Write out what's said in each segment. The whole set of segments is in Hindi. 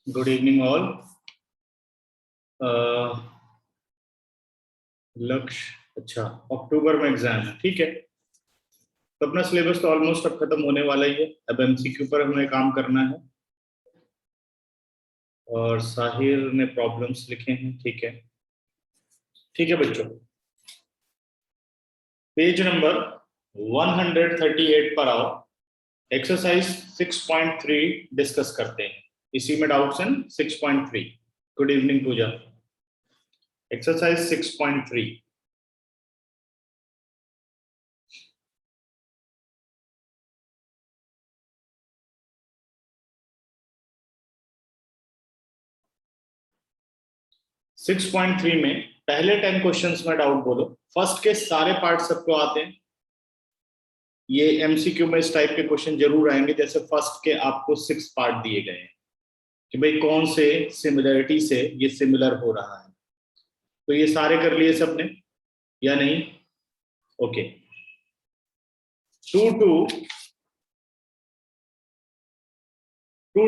Good evening all. लक्ष्य, अच्छा अक्टूबर में एग्जाम है, ठीक है। तो अपना सिलेबस तो ऑलमोस्ट अब खत्म होने वाला ही है। अब एमसीक्यू पर हमें काम करना है और साहिर ने प्रॉब्लम्स लिखे हैं, ठीक है। ठीक है बच्चों, पेज नंबर 138 पर आओ। एक्सरसाइज 6.3 डिस्कस करते हैं। इसी में डाउट्स हैं 6.3। गुड इवनिंग पूजा। एक्सरसाइज 6.3। सिक्स पॉइंट थ्री में पहले 10 क्वेश्चंस में डाउट बोलो। फर्स्ट के सारे पार्ट सबको आते हैं। ये एमसीक्यू में इस टाइप के क्वेश्चन जरूर आएंगे, जैसे फर्स्ट के आपको 6 पार्ट दिए गए हैं कि भाई कौन से सिमिलरिटी से ये सिमिलर हो रहा है। तो ये सारे कर लिए सबने या नहीं? ओके। 2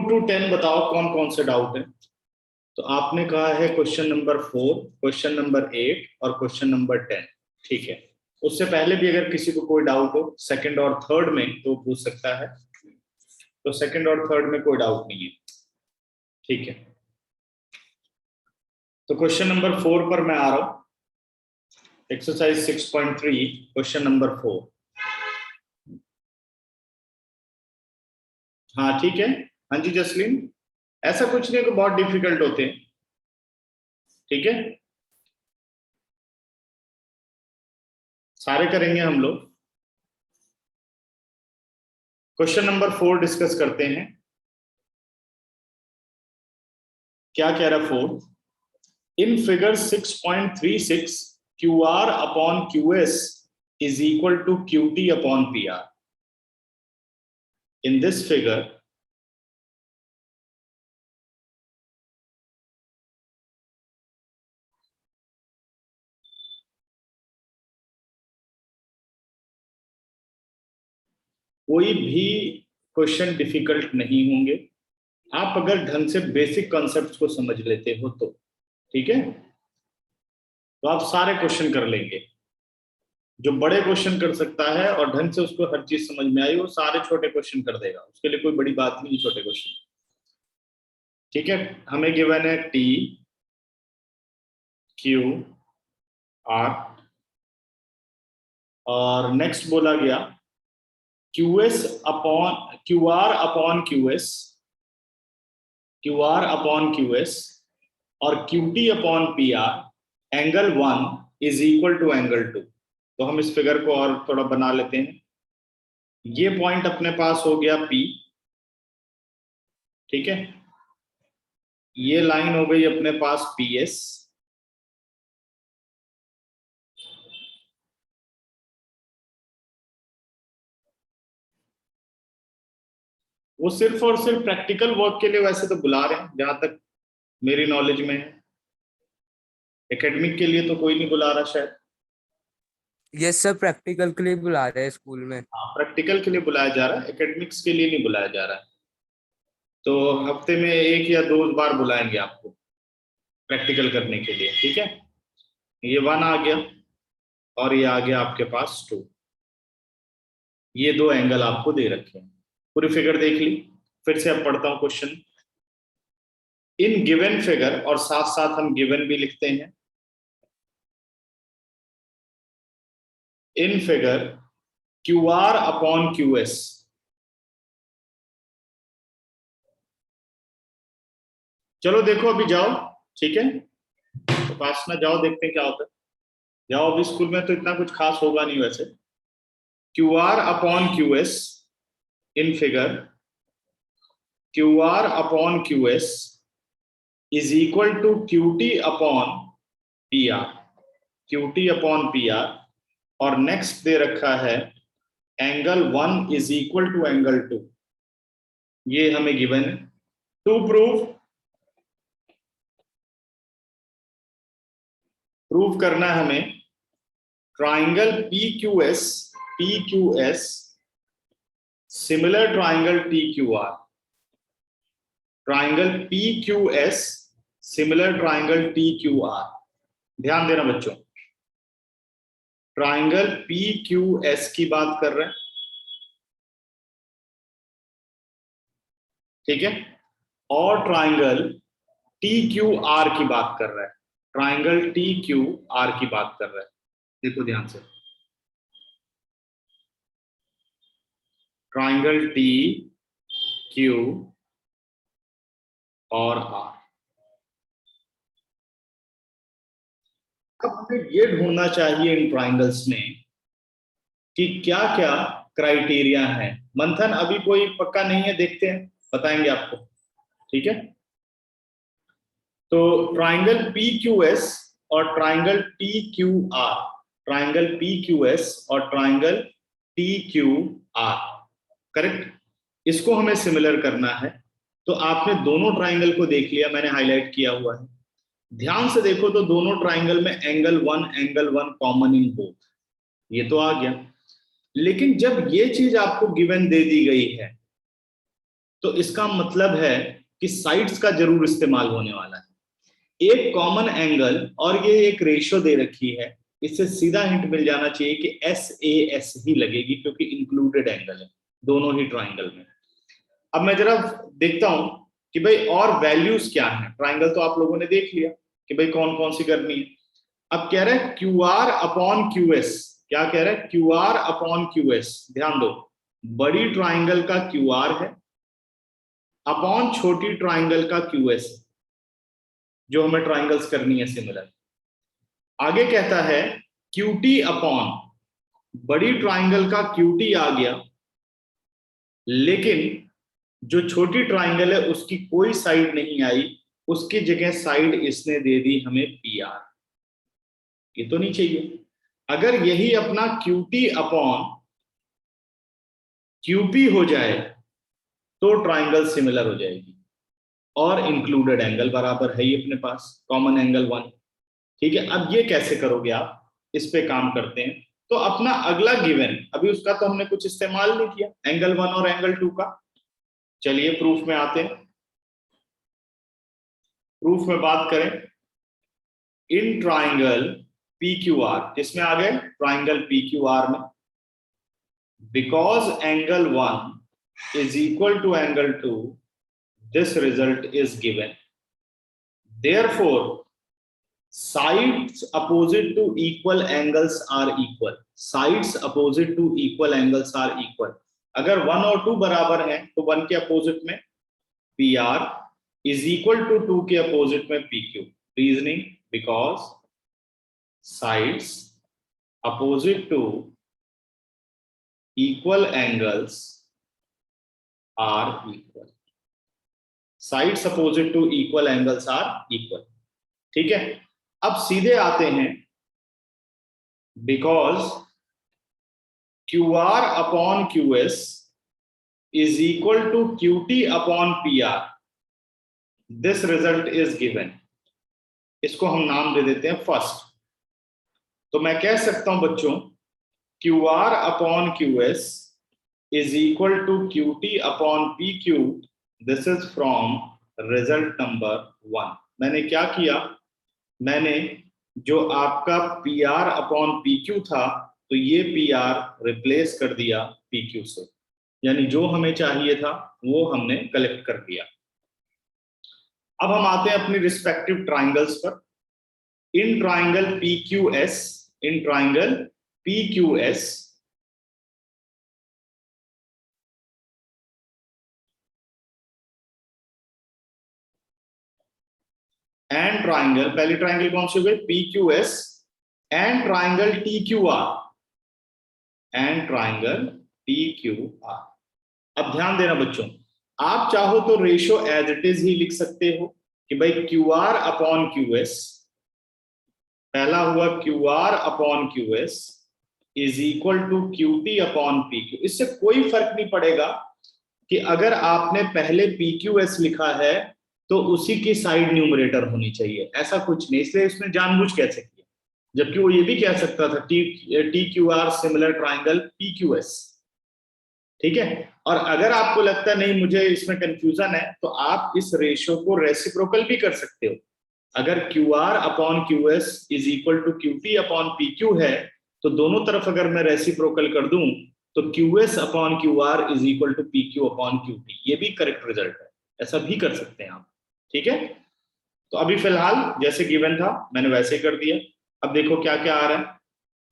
to 10 बताओ कौन कौन से डाउट है। तो आपने कहा है क्वेश्चन नंबर 4, क्वेश्चन नंबर 8 और क्वेश्चन नंबर 10, ठीक है। उससे पहले भी अगर किसी को कोई डाउट हो सेकंड और थर्ड में तो पूछ सकता है। तो सेकंड और थर्ड में कोई डाउट नहीं है, ठीक है। तो क्वेश्चन नंबर 4 पर मैं आ रहा हूं। Exercise 6.3 question number 4। हाँ ठीक है। हाँ जी जसलीन, ऐसा कुछ नहीं कि बहुत डिफिकल्ट होते हैं, ठीक है। सारे करेंगे हम लोग। क्वेश्चन नंबर 4 डिस्कस करते हैं। क्या कह रहा 4? In figure 6.36, QR upon QS is equal to QT upon PR. In this figure, कोई भी क्वेश्चन डिफिकल्ट नहीं होंगे, आप अगर ढंग से बेसिक कॉन्सेप्ट्स को समझ लेते हो तो, ठीक है। तो आप सारे क्वेश्चन कर लेंगे। जो बड़े क्वेश्चन कर सकता है और ढंग से उसको हर चीज समझ में आई, वो सारे छोटे क्वेश्चन कर देगा। उसके लिए कोई बड़ी बात नहीं, छोटे क्वेश्चन, ठीक है। हमें गिवन है T Q R और नेक्स्ट बोला गया QS upon QR upon QS, QR upon QS और QT upon PR, angle 1 is equal to angle 2। तो हम इस फिगर को और थोड़ा बना लेते हैं। ये पॉइंट अपने पास हो गया P, ठीक है। ये लाइन हो गई अपने पास PS, वो सिर्फ और सिर्फ प्रैक्टिकल वर्क के लिए वैसे तो बुला रहे हैं जहां तक मेरी नॉलेज में है। एकेडमिक के लिए तो कोई नहीं बुला रहा शायद। ये सब प्रैक्टिकल के लिए बुला रहे हैं स्कूल में। हाँ प्रैक्टिकल के लिए बुलाया जा रहा है, एकेडमिक्स के लिए नहीं बुलाया जा रहा है। तो हफ्ते में 1 या 2 बार बुलाएंगे आपको प्रैक्टिकल करने के लिए, ठीक है। ये 1 आ गया और ये आ गया आपके पास 2। ये 2 एंगल आपको दे रखे हैं। पूरी फिगर देख ली। फिर से अब पढ़ता हूं क्वेश्चन। इन गिवन फिगर, और साथ साथ हम गिवन भी लिखते हैं। इन फिगर QR अपॉन QS, चलो देखो अभी जाओ, ठीक है। तो पास ना जाओ, देखते हैं क्या होता है। जाओ, अभी स्कूल में तो इतना कुछ खास होगा नहीं वैसे। QR upon QS in figure, QR upon QS is equal to QT upon PR, QT upon PR। और नेक्स्ट दे रखा है angle 1 is equal to angle 2। ये हमें गिवन है। टू प्रूव करना है हमें triangle PQS similar triangle TQR। Triangle P Q S similar triangle T Q are. ध्यान देना बच्चों, ट्राइंगल पी क्यू एस की बात कर रहे हैं, ठीक है, और ट्राइंगल टी क्यू आर की बात कर रहा है, ट्राइंगल टी क्यू आर की बात कर रहा है। देखो ध्यान से, ट्राइंगल टी क्यू और आर। अब हमें ये ढूंढना चाहिए इन ट्राइंगल्स में कि क्या क्या क्राइटेरिया है। मंथन अभी कोई पक्का नहीं है, देखते हैं, बताएंगे आपको, ठीक है। तो ट्राइंगल पी क्यू एस और triangle T Q R, triangle P Q S और triangle T Q R, correct, इसको हमें सिमिलर करना है। तो आपने दोनों ट्राइंगल को देख लिया, मैंने हाईलाइट किया हुआ है। ध्यान से देखो तो दोनों ट्राइंगल में angle one common in both, ये तो आ गया। लेकिन जब ये चीज आपको गिवन दे दी गई है तो इसका मतलब है कि साइड्स का जरूर इस्तेमाल होने वाला है। एक कॉमन एंगल और ये एक रेशियो दे रखी है, इससे सीधा हिंट मिल जाना चाहिए कि एस ए एस ही लगेगी, क्योंकि इंक्लूडेड एंगल है दोनों ही ट्राइंगल में। अब मैं जरा देखता हूं कि भाई और वैल्यूज क्या है। ट्राइंगल तो आप लोगों ने देख लिया कि भाई कौन कौन सी करनी है। अब कह रहे हैं Q R upon Q S, क्या कह रहे हैं, Q R upon Q S. ध्यान दो, बड़ी ट्राइंगल का क्यू आर है अपॉन छोटी ट्राइंगल का क्यू एस, जो हमें ट्राइंगल्स करनी है सिमिलर। आगे कहता है क्यूटी अपॉन, बड़ी ट्राइंगल का क्यूटी आ गया, लेकिन जो छोटी ट्राइंगल है उसकी कोई साइड नहीं आई, उसकी जगह साइड इसने दे दी हमें पी आर। ये तो नहीं चाहिए। अगर यही अपना क्यूटी अपॉन क्यूपी हो जाए तो ट्राइंगल सिमिलर हो जाएगी, और इंक्लूडेड एंगल बराबर है ही अपने पास, कॉमन एंगल 1, ठीक है। अब ये कैसे करोगे आप, इस पे काम करते हैं। तो अपना अगला गिवन, अभी उसका तो हमने कुछ इस्तेमाल नहीं किया, एंगल 1 और एंगल 2 का। चलिए प्रूफ में आते हैं। प्रूफ में बात करें, इन ट्राइंगल पी क्यू आर, किसमें आ गए, ट्राइंगल पी क्यू आर में, because angle 1 is equal to angle 2, this result is given. Therefore, sides opposite to equal angles are equal. Sides opposite to equal angles are equal. अगर 1 और 2 बराबर हैं तो 1 के अपोजिट में P R is equal to 2 के अपोजिट में P Q. Reasoning, because sides opposite to equal angles are equal. Sides opposite to equal angles are equal, ठीक है। अब सीधे आते हैं, because Q R upon Q S is equal to Q T upon P R, this result is given. इसको हम नाम दे देते हैं फर्स्ट। तो मैं कह सकता हूं बच्चों, Q R upon Q S is equal to Q T upon P Q, this is from result number 1। मैंने क्या किया, मैंने जो आपका P R upon P Q था, तो ये पी आर रिप्लेस कर दिया पी क्यू से, यानी जो हमें चाहिए था वो हमने कलेक्ट कर दिया। अब हम आते हैं अपनी रिस्पेक्टिव ट्राइंगल्स पर। In triangle P Q S, in triangle P Q S, and triangle, पहली ट्राइंगल कौन सी हो गई, P Q S, and triangle T Q R, and triangle T Q R. अब ध्यान देना बच्चों, आप चाहो तो रेशियो एज इट इज ही लिख सकते हो कि भाई Q R upon Q S, पहला हुआ Q R upon Q S is equal to Q T upon P Q. इससे कोई फर्क नहीं पड़ेगा कि अगर आपने पहले पी क्यू एस लिखा है तो उसी की साइड न्यूमरेटर होनी चाहिए, ऐसा कुछ नहीं, इसलिए इसने जानबूझ कैसे किया, जबकि वो ये भी कह सकता था T Q are similar triangle P Q S, ठीक है। और अगर आपको लगता नहीं मुझे इसमें कंफ्यूजन है, तो आप इस रेशियो को रेसिप्रोकल भी कर सकते हो। अगर Q R upon Q S is equal to Q T upon P Q है, तो दोनों तरफ अगर मैं रेसिप्रोकल कर दूं तो Q S upon Q R is equal to P Q upon Q T, ये भी करेक्ट रिजल्ट है। ऐसा भी कर सकते हैं आप, ठीक है। तो अभी फिलहाल जैसे गिवन था मैंने वैसे ही कर दिया। अब देखो क्या क्या आ रहा है।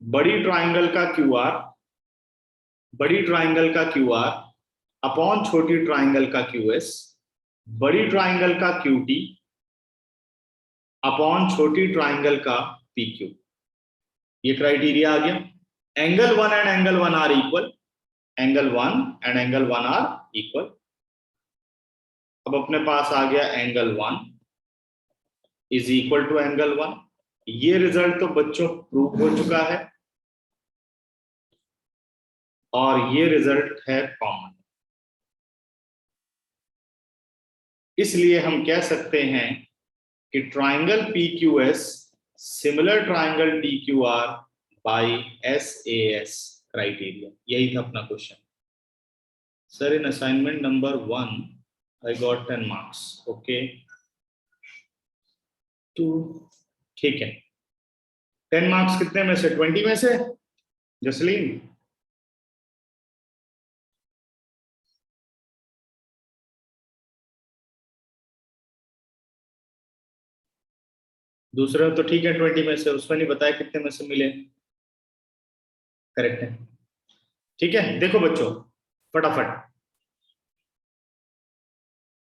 बड़ी ट्राइंगल का क्यू आर, बड़ी ट्राइंगल का क्यू आर अपॉन छोटी ट्राइंगल का क्यू एस, बड़ी ट्राइंगल का क्यू टी अपॉन छोटी ट्राइंगल का पी क्यू। ये क्राइटेरिया आ गया। Angle one and angle one are equal, angle one and angle one are equal. अब अपने पास आ गया angle one is equal to angle one. ये रिजल्ट तो बच्चों प्रूव हो चुका है और ये रिजल्ट है कॉमन। इसलिए हम कह सकते हैं कि triangle P Q S similar triangle T Q R by S A S criteria. यही था अपना question. Sir in assignment number 1 I got 10 marks. Okay two, ठीक है। 10 मार्क्स कितने में से? 20 में से जसलीन? दूसरा तो ठीक है 20 में से, उसमें नहीं बताया कितने में से मिले। करेक्ट है, ठीक है। देखो बच्चों फटाफट,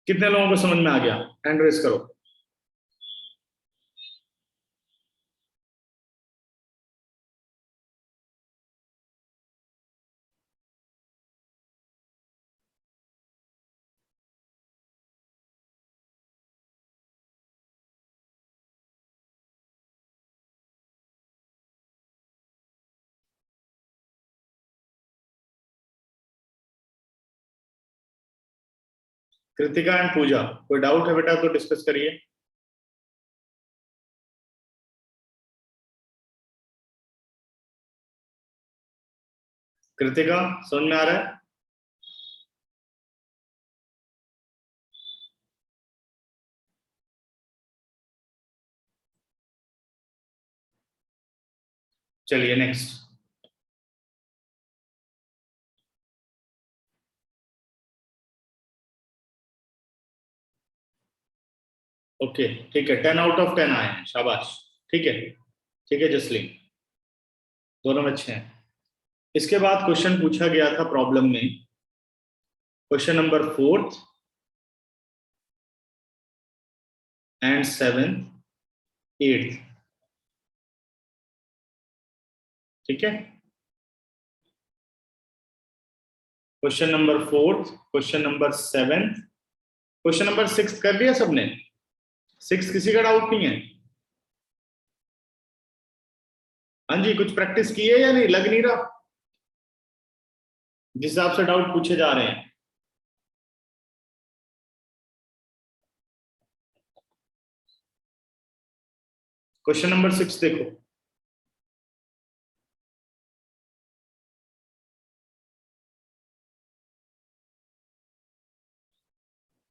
कितने लोगों को समझ में आ गया? हैंड रेस करो। कृतिका एंड पूजा, कोई डाउट है बेटा तो डिस्कस करिए। कृतिका समझ में आ रहा है? चलिए नेक्स्ट। ओके ठीक है, 10 आउट ऑफ 10 आए हैं, शाबाश। ठीक है, ठीक है जसलीन, दोनों में अच्छे हैं। इसके बाद क्वेश्चन पूछा गया था प्रॉब्लम में, question number 4th and 7th 8th। ठीक है, question number 4th, question number 7th, question number 6th कर दिया सबने? 6th किसी का डाउट नहीं है? हाँ जी, कुछ प्रैक्टिस की है या नहीं? लग नहीं रहा जिस हिसाब से डाउट पूछे जा रहे हैं। क्वेश्चन नंबर 6 देखो।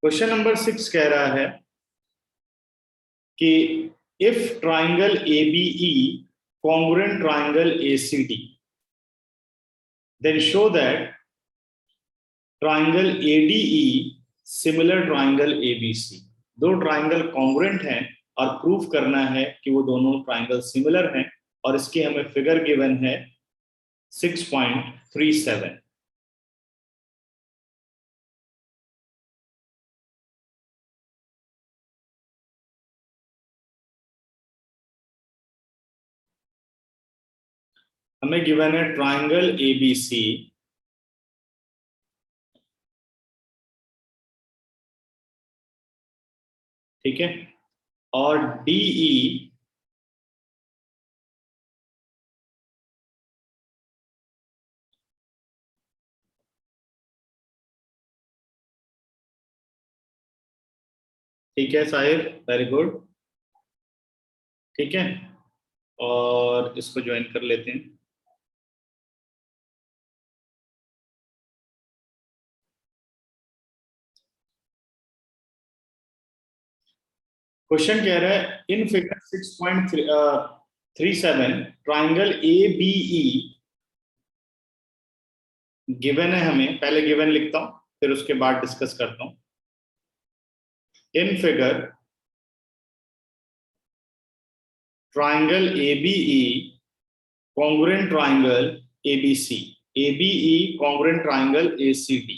क्वेश्चन नंबर 6 कह रहा है कि if triangle ABE congruent triangle ACD, then show that triangle ADE similar triangle ABC। दो ट्राइंगल कॉन्ग्रुएंट हैं और प्रूफ करना है कि वो दोनों ट्राइंगल सिमिलर हैं, और इसकी हमें फिगर गिवन है 6.37। हमें गिवन है ट्राइंगल ABC ठीक है, और DE ठीक है साहिब, वेरी गुड। ठीक है, और इसको ज्वाइन कर लेते हैं। क्वेश्चन कह रहा है in figure 6.37 triangle ABE given है हमें, पहले गिवन लिखता हूं फिर उसके बाद डिस्कस करता हूं। In figure triangle ABE congruent triangle ABC, ABE congruent triangle ACD,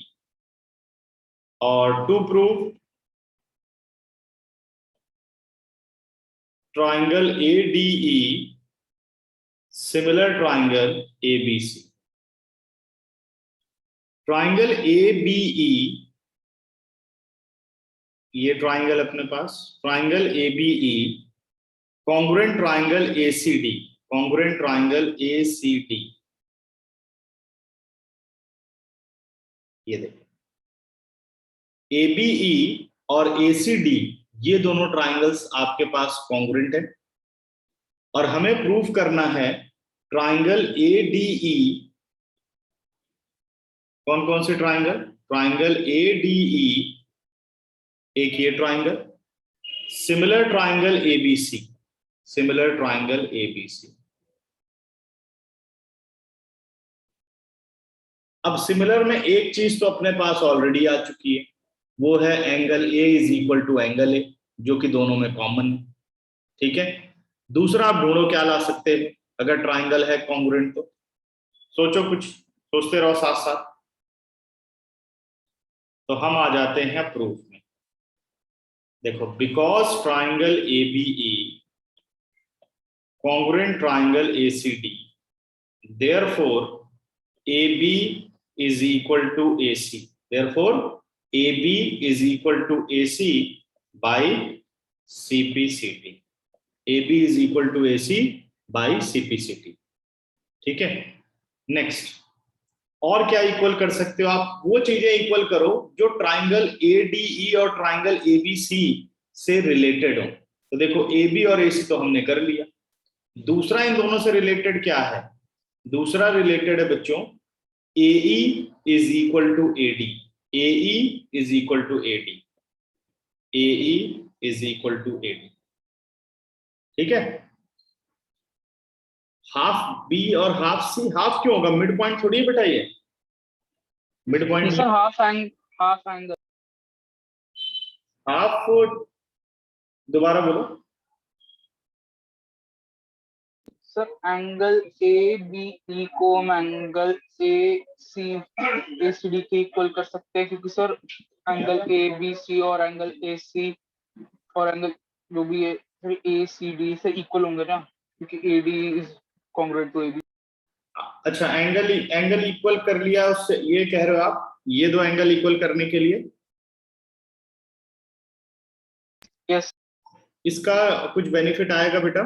और to prove triangle ADE similar triangle ABC. Triangle ABE, ये ट्राइंगल अपने पास, triangle ABE congruent triangle ACD, congruent triangle ACD, ये देखो ABE और ACD ये दोनों ट्राइंगल्स आपके पास कॉन्ग्रुएंट है, और हमें प्रूफ करना है ट्राइंगल ADE, कौन कौन से ट्राइंगल, ट्राइंगल ADE, एक ये triangle, similar triangle ABC, similar triangle ABC। अब सिमिलर में एक चीज तो अपने पास ऑलरेडी आ चुकी है, वो है angle A is equal to angle A, जो कि दोनों में कॉमन है। ठीक है, दूसरा आप ढूंढो क्या ला सकते हैं अगर ट्राइंगल है कॉन्ग्रुएंट तो। सोचो, कुछ सोचते रहो साथ साथ। तो हम आ जाते हैं प्रूफ में। देखो, because triangle ABE congruent triangle ACD, therefore AB is equal to AC, therefore AB is equal to AC by CPCT, AB is equal to AC by CPCT। ठीक है, नेक्स्ट, और क्या इक्वल कर सकते हो आप, वो चीजें इक्वल करो जो ट्राइंगल ADE और ट्राइंगल ABC से रिलेटेड हो। तो देखो AB और AC तो हमने कर लिया, दूसरा इन दोनों से रिलेटेड क्या है, दूसरा रिलेटेड है बच्चों AE is equal to AD, AE is equal to AD, AE is equal to AD। ठीक है, हाफ B और हाफ C, हाफ क्यों होगा, मिड पॉइंट थोड़ी है बेटा, ये mid point sir half angle, half, दोबारा बोलो सर एंगल ABE को हम एंगल ACD के इक्वल कर सकते हैं, क्योंकि सर एंगल ABC और एंगल AC और एंगल जो भी है ACD से इक्वल होंगे ना, क्योंकि AD is congruent to AB। अच्छा, एंगल इक्वल कर लिया उससे, ये कह रहे हो आप, ये दो एंगल इक्वल करने के लिए यस, इसका कुछ बेनिफिट आएगा बेटा,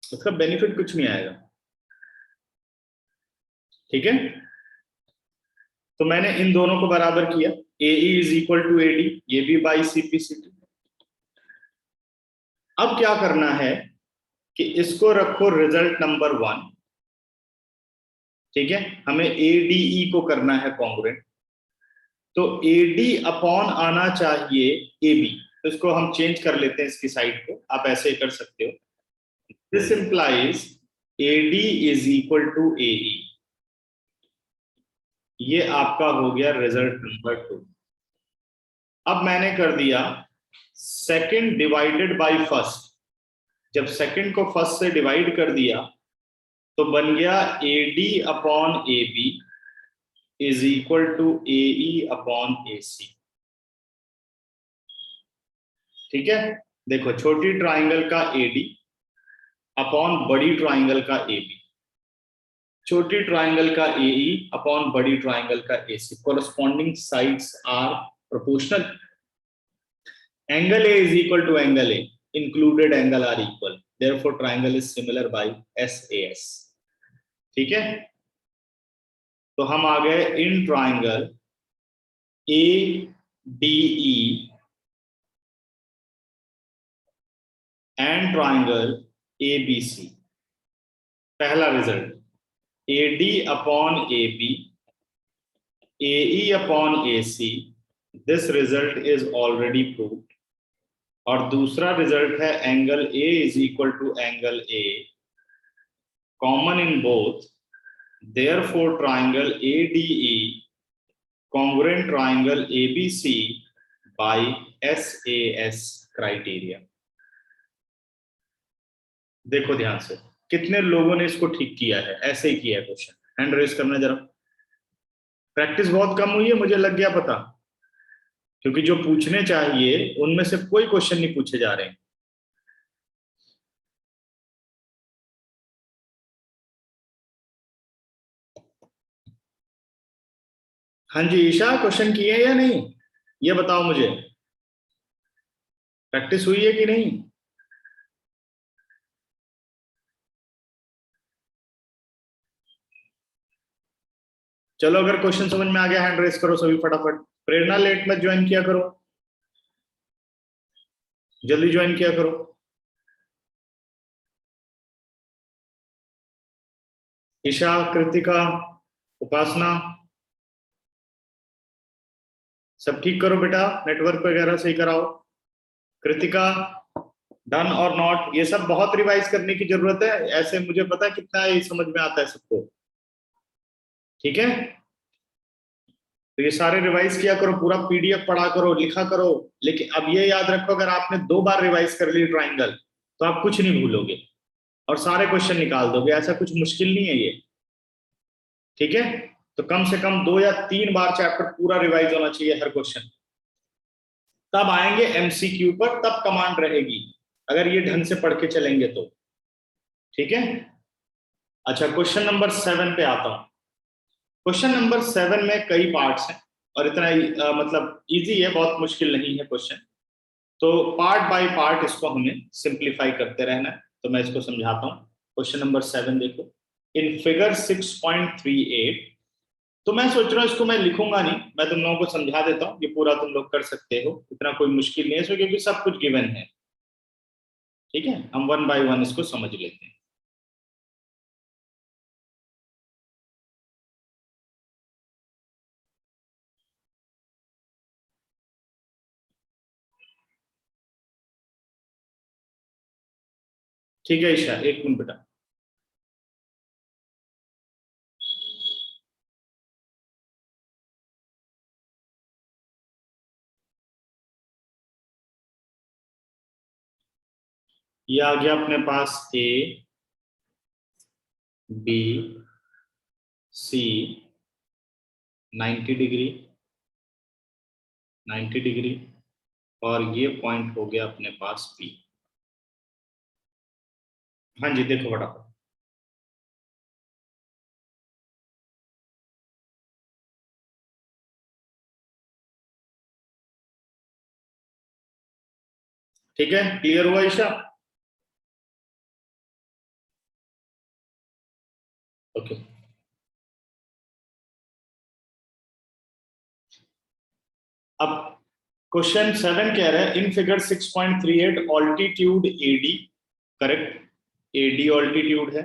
उसका बेनिफिट कुछ नहीं आएगा। ठीक है, तो मैंने इन दोनों को बराबर किया, AE is equal to AD, ये भी बाई CPCT। अब क्या करना है कि इसको रखो रिजल्ट नंबर 1। ठीक है, हमें ADE को करना है कॉन्ग्रुएंट, तो AD अपॉन आना चाहिए AB, तो इसको हम चेंज कर लेते हैं इसकी साइड को, आप ऐसे कर सकते हो, this implies AD is equal to AE, ये आपका हो गया रिजल्ट नंबर 2। अब मैंने कर दिया सेकंड डिवाइडेड बाय फर्स्ट, जब सेकंड को फर्स्ट से डिवाइड कर दिया तो बन गया AD upon AB is equal to AE upon AC। ठीक है, देखो छोटी ट्राइंगल का AD अपॉन बड़ी ट्राइंगल का AB, छोटी ट्राइंगल का AE अपॉन बड़ी ट्राइंगल का AC, corresponding sides are proportional, angle A is equal to angle A, included angle are equal, therefore triangle is similar by SAS। ठीक है, तो हम आ गए in triangle ADE and triangle ABC। पहला result AD upon AB, AE upon AC this result is already proved, और दूसरा रिजल्ट है angle A is equal to angle A, common in both, therefore triangle ADE congruent triangle ABC by SAS criteria. देखो ध्यान से, कितने लोगों ने इसको ठीक किया है, ऐसे ही किया है क्वेश्चन। हैंड रेज करना जरा। प्रैक्टिस बहुत कम हुई है, मुझे लग गया पता, क्योंकि जो पूछने चाहिए उनमें से कोई क्वेश्चन नहीं पूछे जा रहे हैं। हाँ जी ईशा, क्वेश्चन किए या नहीं ये बताओ मुझे, प्रैक्टिस हुई है कि नहीं? चलो अगर क्वेश्चन समझ में आ गया हैंड रेस करो सभी फटाफट। प्रेरणा लेट मत ज्वाइन किया करो, जल्दी ज्वाइन किया करो। ईशा, कृतिका, उपासना, सब ठीक करो बेटा, नेटवर्क वगैरह सही कराओ। कृतिका, डन और नॉट, ये सब बहुत रिवाइज करने की जरूरत है, ऐसे मुझे पता है कितना ये समझ में आता है सबको, ठीक है? तो ये सारे रिवाइज किया करो, पूरा PDF पढ़ा करो, लिखा करो। लेकिन अब ये याद रखो, अगर आपने 2 बार रिवाइज कर ली ट्राइंगल तो आप कुछ नहीं भूलोगे और सारे क्वेश्चन निकाल दोगे, ऐसा कुछ मुश्किल नहीं है ये, ठीक है? तो कम से कम 2 या 3 बार चैप्टर पूरा रिवाइज होना चाहिए हर क्वेश्चन, तब आएंगे MCQ पर, तब कमांड रहेगी, अगर ये ढंग से पढ़ के चलेंगे तो, ठीक है? अच्छा, क्वेश्चन नंबर 7 पे आता हूं। क्वेश्चन नंबर 7 में कई पार्ट्स हैं और इतना मतलब इजी है, बहुत मुश्किल नहीं है क्वेश्चन, तो पार्ट बाय पार्ट इसको हमें सिंप्लीफाई करते रहना है। तो मैं इसको समझाता हूँ। क्वेश्चन नंबर 7 देखो, इन फिगर 6.38, तो मैं सोच रहा हूँ इसको मैं लिखूंगा नहीं, मैं तुम लोगों को समझा देता हूँ, ये पूरा तुम लोग कर सकते हो, इतना कोई मुश्किल नहीं है इसमें, क्योंकि सब कुछ गिवन है, ठीक है? हम 1 बाय 1 इसको समझ लेते हैं। ठीक है ईशा, एक मिनट बेटा। ये आ गया अपने पास A B C 90 degree 90 degree, और ये पॉइंट हो गया अपने पास P। हाँ जी देखो फटाफट। ठीक है, क्लियर हुआ ईशा? ओके, अब क्वेश्चन 7 कह रहा है, in figure 6.38 altitude AD, correct, AD altitude है,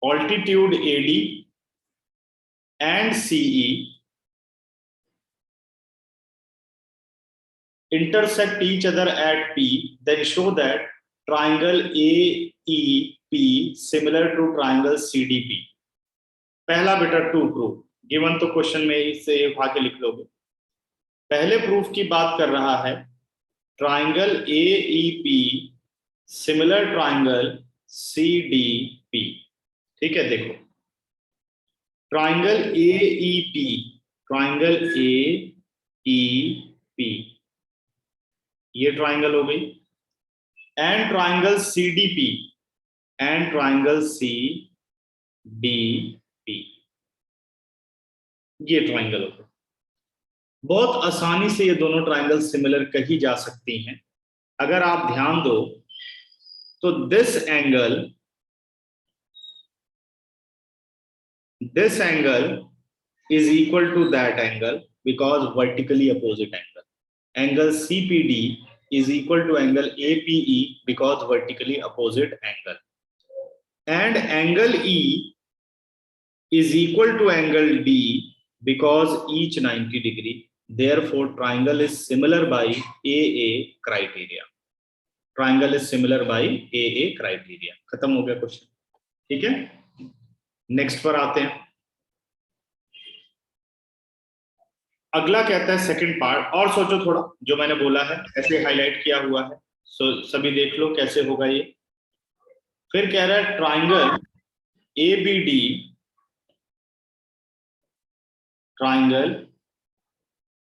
altitude AD and CE intersect each other at P, then show that triangle AEP similar to triangle CDP। पहला बेटा टू प्रूफ, गिवन तो क्वेश्चन में इससे उठा के लिख लोगे। पहले प्रूफ की बात कर रहा है, triangle AEP similar triangle CDP, ठीक है? देखो ट्राइंगल AEP, ट्राइंगल AEP ये ट्राइंगल हो गई, and triangle CDP and triangle CDP, ये ट्राइंगल हो गई। बहुत आसानी से ये दोनों ट्राइंगल सिमिलर कही जा सकती हैं। अगर आप ध्यान दो तो this angle is equal to that angle because vertically opposite angle. Angle CPD is equal to angle APE because vertically opposite angle. And angle E is equal to angle D because each 90 degree, therefore triangle is similar by AA criteria. Triangle is similar by AA criteria. खत्म हो गया क्वेश्चन, ठीक है। नेक्स्ट पर आते हैं। अगला कहता है सेकंड पार्ट, और सोचो थोड़ा, जो मैंने बोला है ऐसे हाईलाइट किया हुआ है, सभी देख लो कैसे होगा ये। फिर कह रहा है triangle ABD, triangle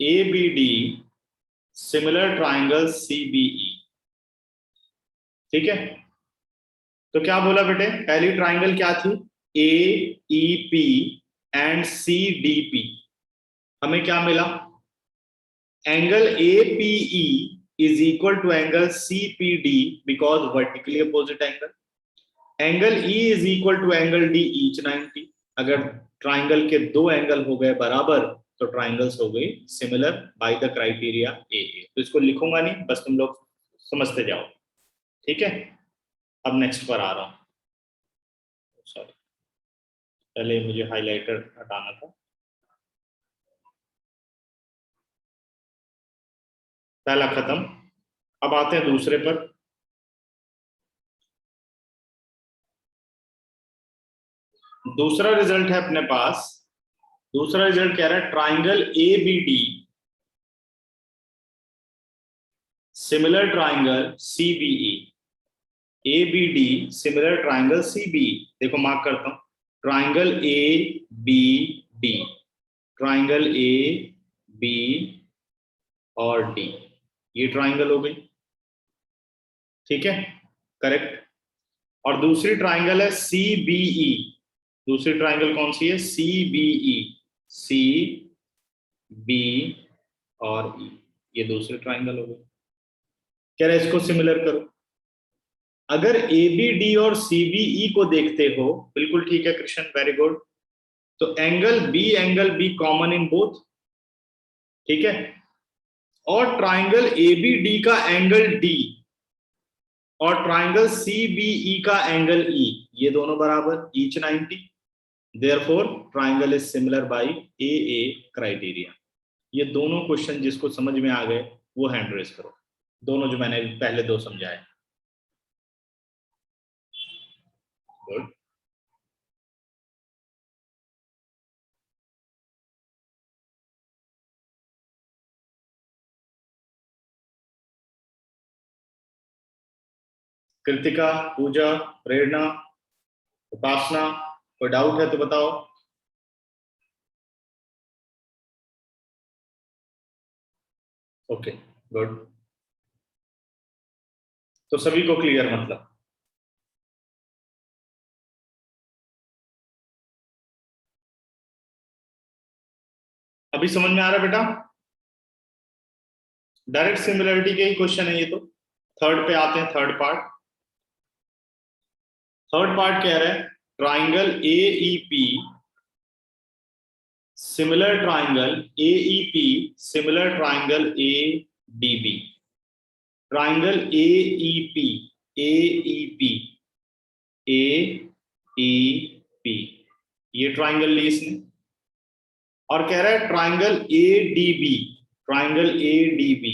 ABD similar triangle CBE, ठीक है। तो क्या बोला बेटे, पहली ट्राइंगल क्या थी, AEP एंड CDP। हमें क्या मिला, angle APE is equal to angle CPD because vertically opposite angle. Angle E is equal to angle D each 90। अगर ट्राइंगल के दो एंगल हो गए बराबर तो ट्राइंगल्स हो गई similar by the criteria AA। तो इसको लिखूंगा नहीं, बस तुम लोग समझते जाओ, ठीक है। अब नेक्स्ट पर आ रहा हूं, सॉरी पहले मुझे हाइलाइटर हटाना था। पहला खत्म, अब आते हैं दूसरे पर। दूसरा रिजल्ट है अपने पास, दूसरा रिजल्ट कह रहा है triangle ABD similar triangle CBE। ABD similar triangle CBE, देखो मार्क करता हूं, ट्राइंगल ABD, ट्राइंगल AB और D, ये ट्राइंगल हो गई, ठीक है, करेक्ट। और दूसरी ट्राइंगल है CBE, दूसरी ट्राइंगल कौन सी है, CBE, CB और E, ये दूसरी ट्राइंगल हो गई। कह रहे इसको सिमिलर करो। अगर ABD और CBE को देखते हो, बिल्कुल ठीक है कृष्ण, वेरी गुड। तो angle B common in both, ठीक है। और ट्राइंगल ABD का एंगल D और ट्राइंगल CBE का एंगल E, ये दोनों बराबर each 90। Therefore triangle is similar by AA criteria. ये दोनों क्वेश्चन जिसको समझ में आ गए वो हैंड रेज करो, दोनों जो मैंने पहले दो समझाए। गुड, कृतिका, पूजा, प्रेरणा, उपासना, कोई डाउट है तो बताओ। ओके गुड, तो सभी को क्लियर, मतलब अभी समझ में आ रहा है बेटा। डायरेक्ट सिमिलरिटी के ही क्वेश्चन है ये। तो थर्ड पे आते हैं, थर्ड पार्ट। थर्ड पार्ट कह रहा है triangle AEP similar triangle AEP similar triangle ADB। Triangle AEP ये ट्राइंगल ली इसने, और कह रहा है ट्राइंगल ADB, ट्राइंगल ADB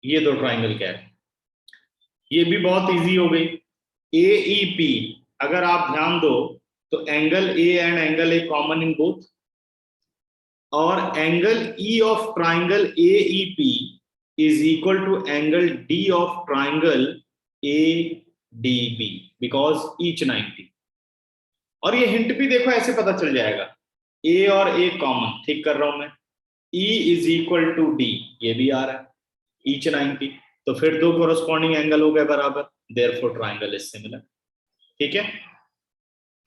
ये दो ट्राइंगल कह रहे हैं। ये भी बहुत इजी हो गई। AEP अगर आप ध्यान दो तो angle A and angle A common in both, और angle E of triangle AEP is equal to angle D of triangle ADB because each 90। और ये हिंट भी देखो ऐसे पता चल जाएगा, A और A कॉमन, ठीक कर रहा हूं मैं, E is equal to D, ये भी आ रहा है ईच 90। तो फिर दो कोरस्पॉन्डिंग एंगल हो गए बराबर, देयरफॉर ट्राइंगल इज सिमिलर, ठीक है,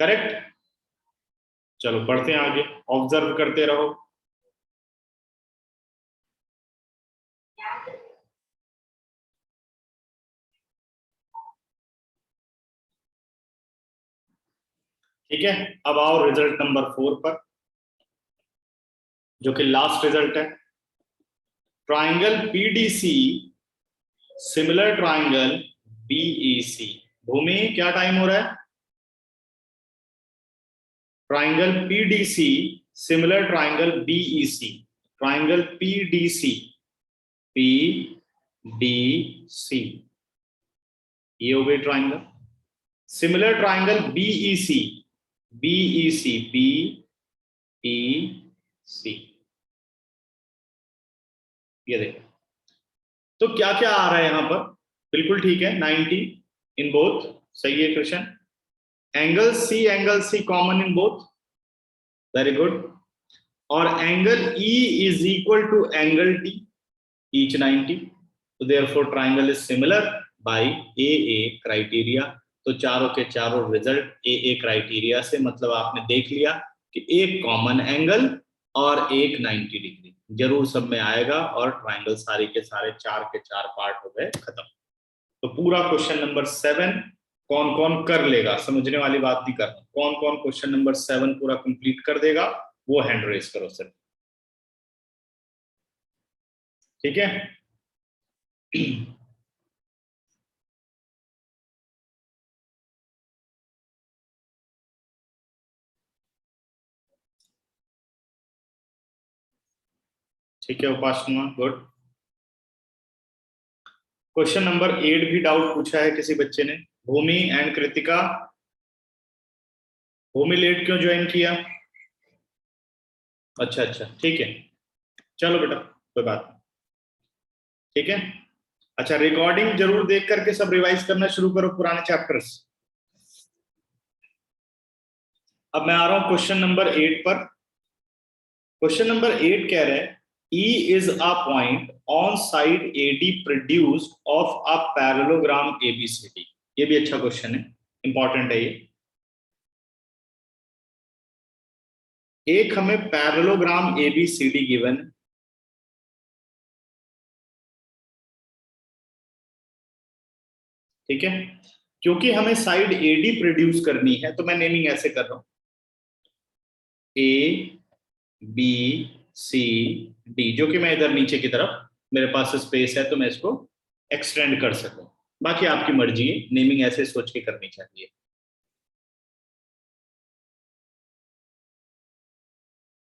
करेक्ट। चलो बढ़ते हैं आगे, ऑब्जर्व करते रहो। ठीक है, अब आओ रिजल्ट नंबर 4 पर, जो कि लास्ट रिजल्ट है। Triangle PDC similar triangle BEC, भूमि क्या टाइम हो रहा है? Triangle PDC similar triangle BEC, triangle PDC, PDC ये हो गई triangle. Similar triangle BEC, BEC, BEC, ये देखो। तो क्या क्या आ रहा है यहां पर? बिल्कुल ठीक है, 90 इन बोथ, सही है question. Angle C common in both, very good. और angle E is equal to angle T, each 90, तो therefore triangle is similar by A criteria. तो चारों के चारों रिजल्ट ए क्राइटेरिया से, मतलब आपने देख लिया कि एक कॉमन एंगल और एक 90 डिग्री जरूर सब में आएगा, और ट्राइंगल सारे के सारे चार के चार पार्ट हो गए खत्म। तो पूरा क्वेश्चन नंबर 7 कौन कौन कर लेगा, समझने वाली बात नहीं करना, कौन कौन क्वेश्चन नंबर 7 पूरा कंप्लीट कर देगा वो हैंड रेस करो सर, ठीक है। ठीक है उपासना, गुड। क्वेश्चन नंबर 8 भी डाउट पूछा है किसी बच्चे ने, भूमि एंड कृतिका। भूमि लेट क्यों ज्वाइन किया? अच्छा अच्छा ठीक है, चलो बेटा कोई बात नहीं, ठीक है। अच्छा, रिकॉर्डिंग जरूर देख करके सब रिवाइज करना शुरू करो पुराने चैप्टर्स। अब मैं आ रहा हूं क्वेश्चन नंबर 8 पर। क्वेश्चन नंबर 8 कह रहे हैं E is a point on side AD produced of a parallelogram ABCD। ये भी अच्छा क्वेश्चन है, इंपॉर्टेंट है ये। एक हमें पैरेललोग्राम ABCD गिवन, ठीक है। क्योंकि हमें साइड AD प्रोड्यूस करनी है तो मैं नेमिंग ऐसे कर रहा हूं, ABCD, जो कि मैं इधर नीचे की तरफ मेरे पास स्पेस है तो मैं इसको एक्सटेंड कर सकूं, बाकी आपकी मर्जी है, नेमिंग ऐसे सोच के करनी चाहिए,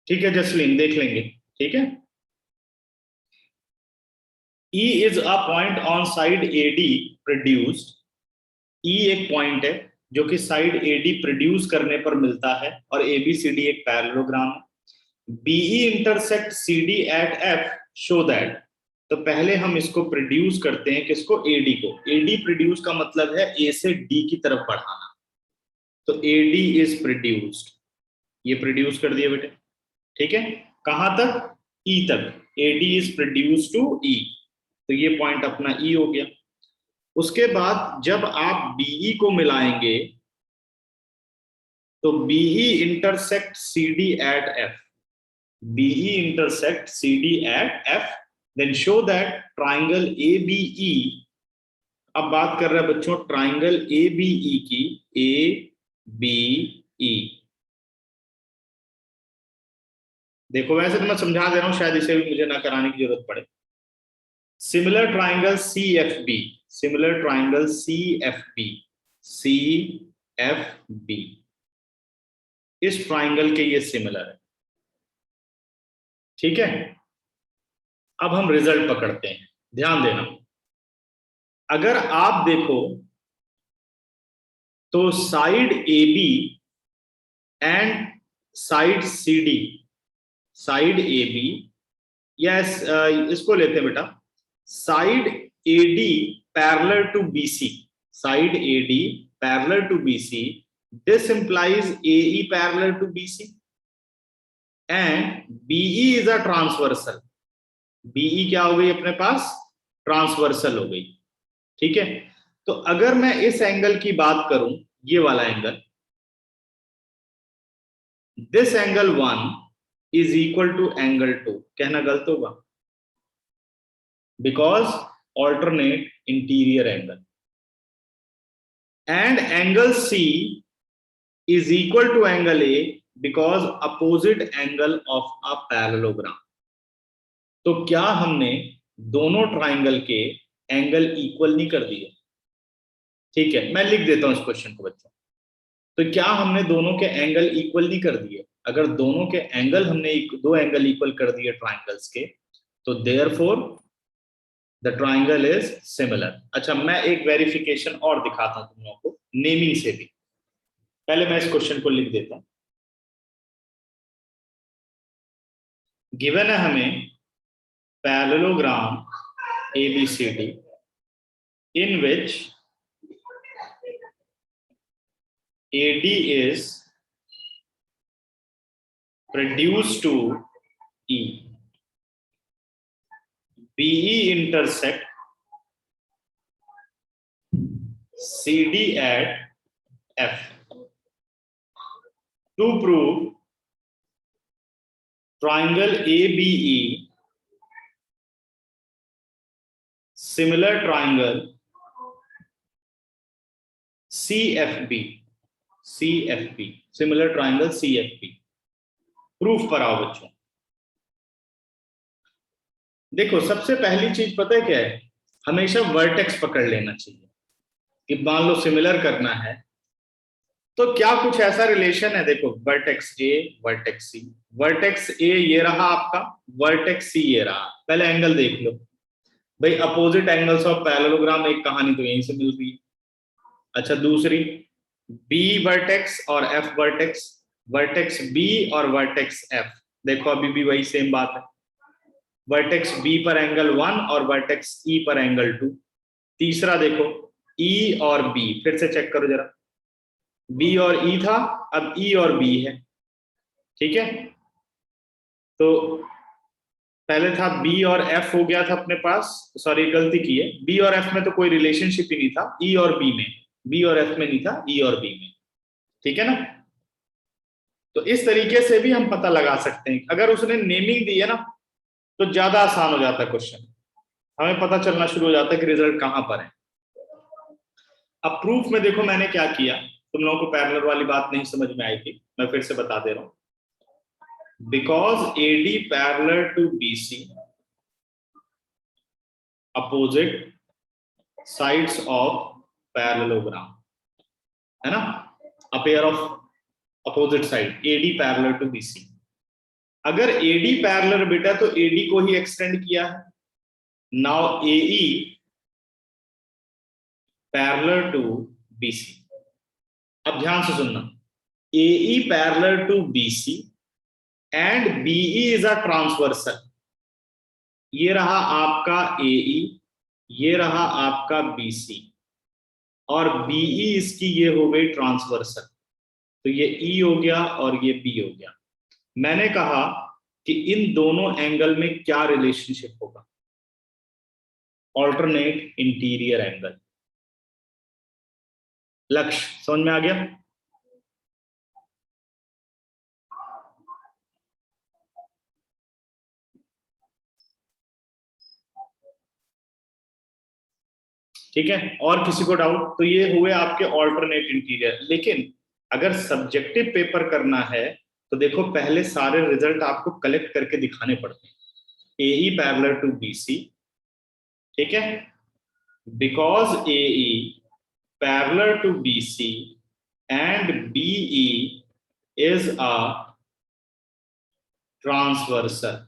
ठीक है जसलीन, देख लेंगे, ठीक है। E is a point on side AD produced, E एक पॉइंट है जो कि साइड AD प्रोड्यूस करने पर मिलता है, और ABCD एक पैरेललोग्राम है। BE intersect CD at F, show that. तो पहले हम इसको प्रोड्यूस करते हैं, किसको? AD को। AD प्रोड्यूस का मतलब है A से D की तरफ बढ़ाना, तो AD इज प्रोड्यूस्ड, ये प्रोड्यूस कर दिया बेटे, ठीक है। कहां तक? E तक, AD is produce to E, तो ये पॉइंट अपना E हो गया। उसके बाद जब आप BE को मिलाएंगे तो BE intersect CD at F, BE intersect CD at F, then show that triangle ABE, अब बात कर रहे हैं बच्चों ट्राइंगल ABE की, ABE, देखो वैसे तो मैं समझा दे रहा हूं, शायद इसे भी मुझे ना कराने की जरूरत पड़े। Similar triangle CFB, similar triangle CFB, CFB, इस ट्राइंगल के ये सिमिलर है, ठीक है। अब हम रिजल्ट पकड़ते हैं, ध्यान देना। अगर आप देखो तो side AB and side CD, side AB, या इसको लेते हैं बेटा, side AD parallel to BC, side AD parallel to BC, this implies AE parallel to BC and BE is a transversal. BE क्या हो गई अपने पास? ट्रांसवर्सल हो गई, ठीक है। तो अगर मैं इस एंगल की बात करूं, ये वाला angle, this angle 1 is equal to angle 2, कहना गलत होगा, because alternate interior angle, and angle C is equal to angle A because opposite angle of a parallelogram. तो क्या हमने दोनों ट्राइंगल के एंगल इक्वल नहीं कर दिए? ठीक है, मैं लिख देता हूं इस क्वेश्चन को बच्चों। तो क्या हमने दोनों के एंगल इक्वल नहीं कर दिए? अगर दोनों के एंगल हमने दो एंगल इक्वल कर दिए ट्राइंगल्स के, तो therefore the triangle is similar. अच्छा, मैं एक वेरिफिकेशन और दिखाता हूं तुम लोगों को नेमिंग से भी। पहले मैं इस क्वेश्चन को लिख देता हूं। गिवन है हमें parallelogram ABCD in which AD is reduced to E, BE intersect CD at F. To prove triangle ABE similar triangle CFB similar triangle CFB। Proof पर आओ बच्चों। देखो, सबसे पहली चीज पता है क्या है? हमेशा वर्टेक्स पकड़ लेना चाहिए कि मान लो सिमिलर करना है तो क्या कुछ ऐसा रिलेशन है। देखो, vertex A vertex C, vertex A ये रहा आपका, वर्टेक्स C ये रहा। पहले एंगल देख लो भाई, अपोजिट एंगल्स ऑफ पैरेललोग्राम, एक कहानी तो यहीं से मिल रही है। अच्छा, दूसरी B वर्टेक्स और F वर्टेक्स, वर्टेक्स B और वर्टेक्स F, देखो अभी भी वही सेम बात है। वर्टेक्स B पर एंगल 1 और वर्टेक्स E पर एंगल 2। तीसरा देखो E और B, फिर से चेक करो जरा, B और E था, अब E और B है। ठीक है, तो पहले था B और F हो गया था अपने पास, सॉरी गलती की है, B और F में तो कोई रिलेशनशिप ही नहीं था, E और B में, B और F में नहीं था, E और B में। ठीक है ना? तो इस तरीके से भी हम पता लगा सकते हैं। अगर उसने नेमिंग दी है ना तो ज्यादा आसान हो जाता है क्वेश्चन, हमें पता चलना शुरू हो जाता है कि रिजल्ट कहां पर है। अब प्रूफ में देखो मैंने क्या किया, तुम लोगों को पैरेलल वाली बात नहीं समझ में आई थी, मैं फिर से बता दे रहा हूं। Because AD parallel to BC, opposite sides of parallelogram, है ना, a pair of opposite side, AD parallel to BC। अगर AD पैरेलल बेटा तो AD को ही एक्सटेंड किया है। Now AE parallel to BC। अब ध्यान से सुनना, AE parallel to BC and BE is a transversal. ये रहा आपका AE, ये रहा आपका BC, और BE इसकी ये हो गई ट्रांसवर्सल, तो ये E हो गया और ये B हो गया। मैंने कहा कि इन दोनों एंगल में क्या रिलेशनशिप होगा? Alternate interior angle. लक्ष्य समझ में आ गया? ठीक है, और किसी को डाउट? तो ये हुए आपके ऑल्टरनेट इंटीरियर। लेकिन अगर सब्जेक्टिव पेपर करना है तो देखो पहले सारे रिजल्ट आपको कलेक्ट करके दिखाने पड़ते हैं। AE पैरेलल टू BC, ठीक है, because AE parallel to BC and BE is a transversal,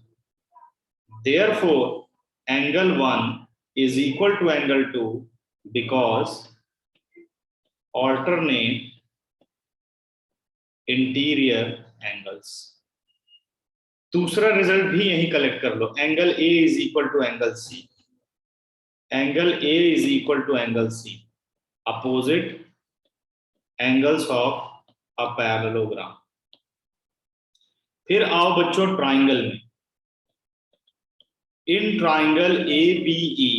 therefore angle 1 is equal to angle 2 because alternate interior angles। दूसरा रिजल्ट भी यही कलेक्ट कर लो, angle A is equal to angle C, angle A is equal to angle C, opposite angles of a parallelogram। फिर आओ बच्चों ट्राइंगल में, in triangle ABE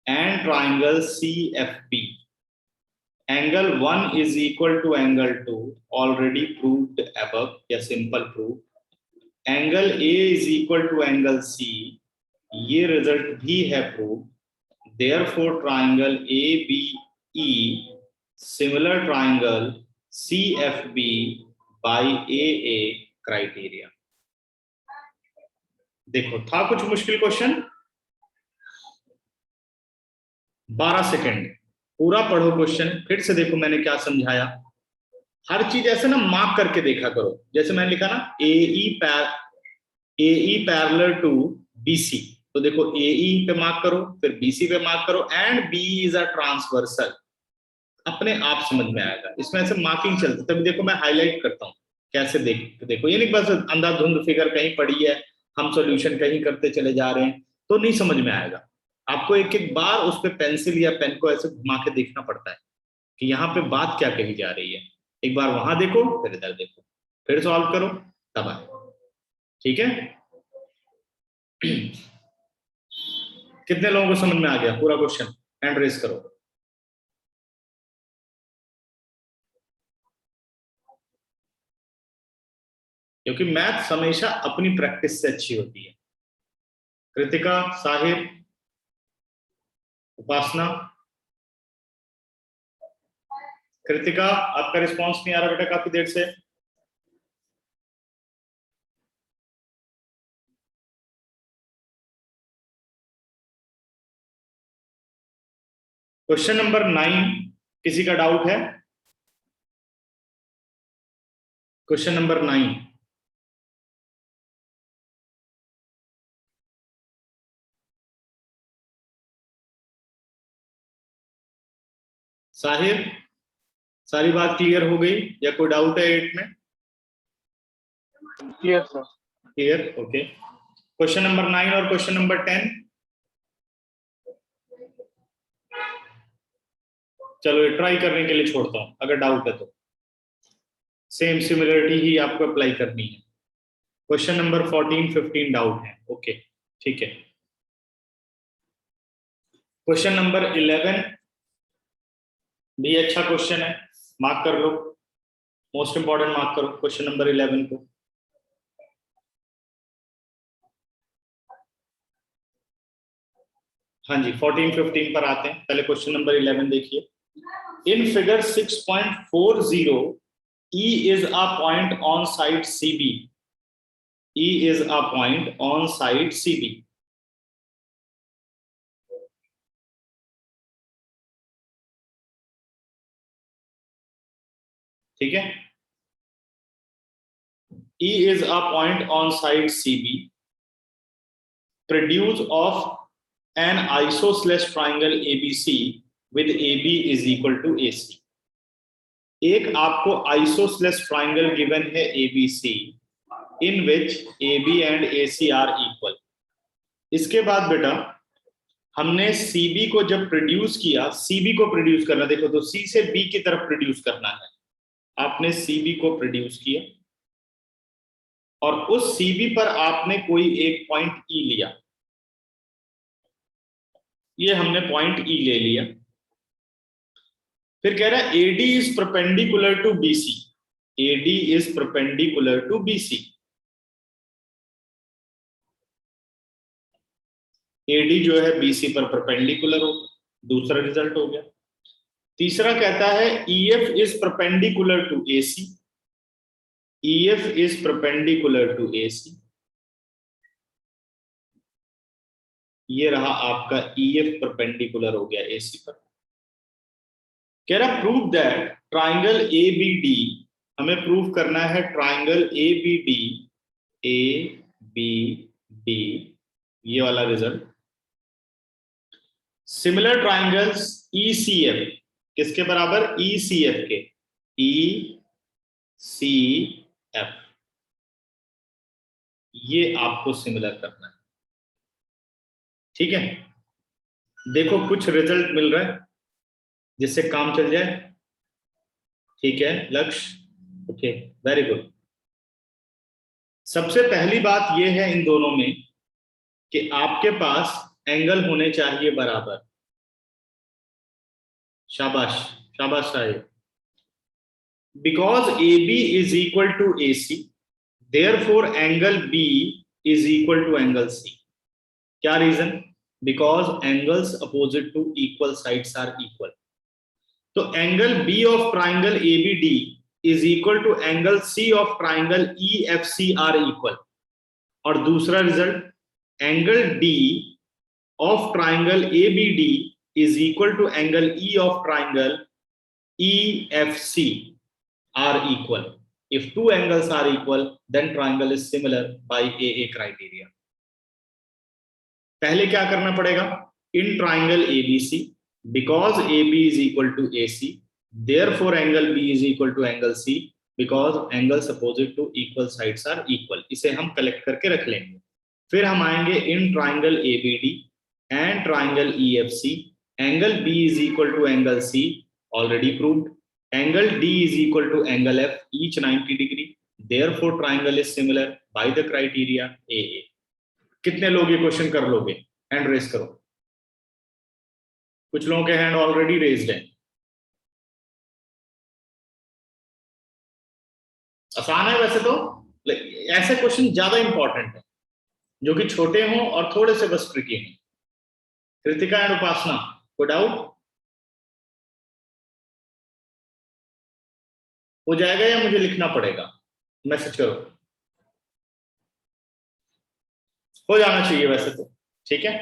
and triangle CFB, angle 1 is equal to angle 2, already proved above, या simple proof। angle A is equal to angle C, ये रिजल्ट भी है prove. therefore triangle ABE similar triangle CFB by AA criteria। देखो, था कुछ मुश्किल क्वेश्चन? 12 सेकंड, पूरा पढ़ो क्वेश्चन, फिर से देखो मैंने क्या समझाया। हर चीज ऐसे ना मार्क करके देखा करो, जैसे मैंने लिखा ना AE पैरेलल टू BC, तो देखो AE पे मार्क करो, फिर BC पे मार्क करो, and B is a transversal, अपने आप समझ में आएगा। इसमें ऐसे मार्किंग चलती, तभी देखो मैं हाईलाइट करता हूँ कैसे देखो, ये नहीं बस अंधाधुंध फिगर कहीं पड़ी है, हम सॉल्यूशन कहीं करते चले जा रहे हैं, तो नहीं समझ में आएगा। आपको एक एक बार उस पे पेंसिल या पेन को ऐसे घुमा के देखना पड़ता है कि यहाँ पे बात क्या कही जा रही है। एक बार वहां देखो, फिर इधर देखो, फिर सॉल्व करो, तब आए। ठीक है? कितने लोगों को समझ में आ गया पूरा क्वेश्चन? हैंड रेस करो। क्योंकि मैथ्स हमेशा अपनी प्रैक्टिस से अच्छी होती है। कृतिका, साहिर, उपासना। कृतिका, आपका रिस्पांस नहीं आ रहा बेटा काफी देर से। क्वेश्चन नंबर 9 किसी का डाउट है? Question number 9। साहिर, सारी बात क्लियर हो गई या कोई डाउट है 8 में? Clear sir. Clear, okay. Question number 9 और क्वेश्चन नंबर 10, चलो ये ट्राई करने के लिए छोड़ता हूं, अगर डाउट है तो सेम सिमिलरिटी ही आपको अप्लाई करनी है। क्वेश्चन नंबर 14, 15 डाउट है, ओके ठीक है। क्वेश्चन नंबर 11 भी अच्छा क्वेश्चन है, मार्क कर लो, मोस्ट इंपॉर्टेंट मार्क करो क्वेश्चन नंबर 11 को। हाँ जी, 14, 15 पर आते हैं, पहले क्वेश्चन नंबर 11 देखिए। In figure 6.40 E is a point on side CB. E is a point on side CB. ठीक है? E is a point on side CB. Produce of an isosceles triangle ABC with AB is equal to AC. एक आपको आइसोसेलेस ट्राइंगल गिवन है ABC in which AB and AC are equal. इसके बाद बेटा हमने CB को जब प्रोड्यूस किया, CB को प्रोड्यूस करना, देखो तो C से B की तरफ प्रोड्यूस करना है, आपने CB को प्रोड्यूस किया और उस CB पर आपने कोई एक पॉइंट E लिया, ये हमने पॉइंट E ले लिया। फिर कह रहा है AD is perpendicular to BC. AD is perpendicular to BC. AD जो है BC पर परपेंडिकुलर हो, दूसरा रिजल्ट हो गया। तीसरा कहता है EF is perpendicular to AC. EF is perpendicular to AC. ये रहा आपका EF परपेंडिकुलर हो गया AC पर। कह रहा प्रूव दैट ट्राइंगल ABD, हमें प्रूव करना है ट्राइंगल ABD, ABD ये वाला रिजल्ट। सिमिलर ट्राइंगल्स ECF किसके बराबर? ECF के, ECF ये आपको सिमिलर करना है। ठीक है, देखो कुछ रिजल्ट मिल रहा है जिससे काम चल जाए। ठीक है लक्ष्य, ओके वेरी गुड। सबसे पहली बात यह है इन दोनों में कि आपके पास एंगल होने चाहिए बराबर। शाबाश शाबाश Sahib. Because AB is equal to AC, therefore angle B is equal to angle C. क्या reason? Because angles opposite to equal sides are equal. तो angle B of triangle ABD is equal to angle C of triangle EFC are equal. और दूसरा result angle D of triangle ABD is equal to angle E of triangle EFC are equal. If two angles are equal, then triangle is similar by AA criteria. पहले क्या करना पड़ेगा? In triangle ABC, because AB is equal to AC, therefore angle B is equal to angle C, because angles opposite to equal sides are equal. इसे हम कलेक्ट करके रख लेंगे. फिर हम आएंगे in triangle ABD and triangle EFC, angle B is equal to angle C, already proved. Angle D is equal to angle F, each 90 degree. Therefore triangle is similar by the criteria AA. कितने लोग ये क्वेश्चन कर लोगे? हैंड रेज करो. कुछ लोगों के हैंड ऑलरेडी रेज्ड हैं. आसान है वैसे तो, ऐसे क्वेश्चन ज्यादा इंपॉर्टेंट है जो कि छोटे हों और थोड़े से बस ट्रिकी हैं. कृतिका एंड उपासना, कोई डाउट? हो जाएगा या मुझे लिखना पड़ेगा? मैसेज करो. हो जाना चाहिए वैसे तो. ठीक है,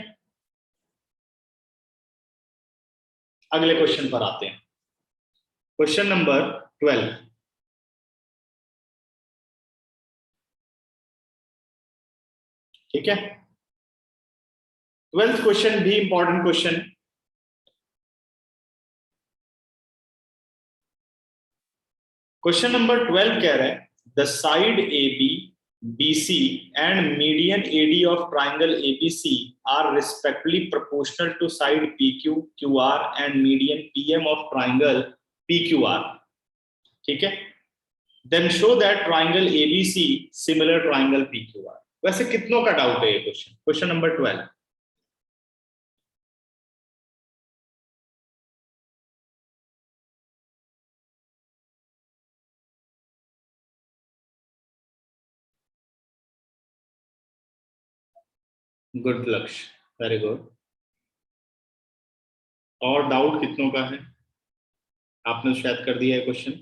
अगले क्वेश्चन पर आते हैं. Question number 12. ठीक है, 12th क्वेश्चन भी इंपॉर्टेंट क्वेश्चन. क्वेश्चन नंबर 12 कह रहा है the side AB, BC and median AD of triangle ABC are respectively proportional to side PQ, QR and median PM of triangle PQR. ठीक है, then show that triangle ABC similar triangle PQR. वैसे कितनों का डाउट है ये क्वेश्चन? Question number 12. गुड लक्ष्य, वेरी गुड. और डाउट कितनों का है? आपने शायद कर दिया है क्वेश्चन.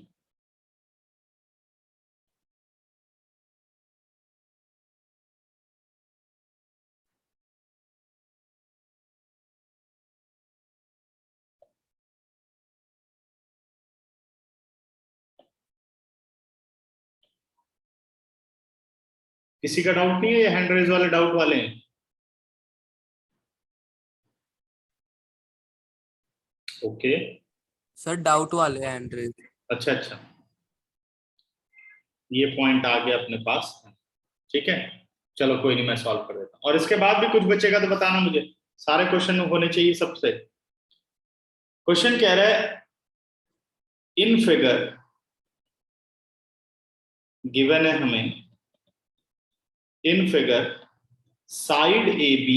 किसी का डाउट नहीं है? ये हैंड रेज वाले डाउट वाले हैं? ओके सर डाउट वाले हैंड रेज. अच्छा अच्छा, ये पॉइंट आ गया अपने पास. ठीक है, चलो कोई नहीं, मैं सॉल्व कर देता हूं. और इसके बाद भी कुछ बचेगा तो बताना मुझे. सारे क्वेश्चन होने चाहिए सबसे. क्वेश्चन कह रहा है इन फिगर गिवन है हमें, in figure side AB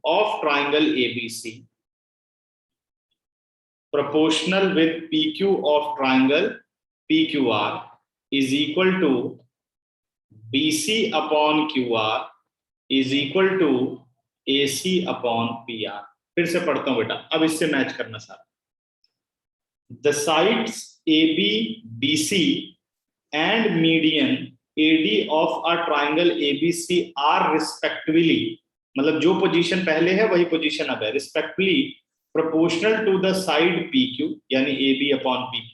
of triangle ABC proportional with PQ of triangle PQR is equal to BC upon QR is equal to AC upon PR. फिर से पढ़ता हूं बेटा, अब इससे मैच करना सारा. The sides AB, BC and median AD of a triangle ABC are respectively, मतलब जो पोजीशन पहले है वही पोजीशन अब है, respectively proportional to the side PQ यानी AB upon PQ,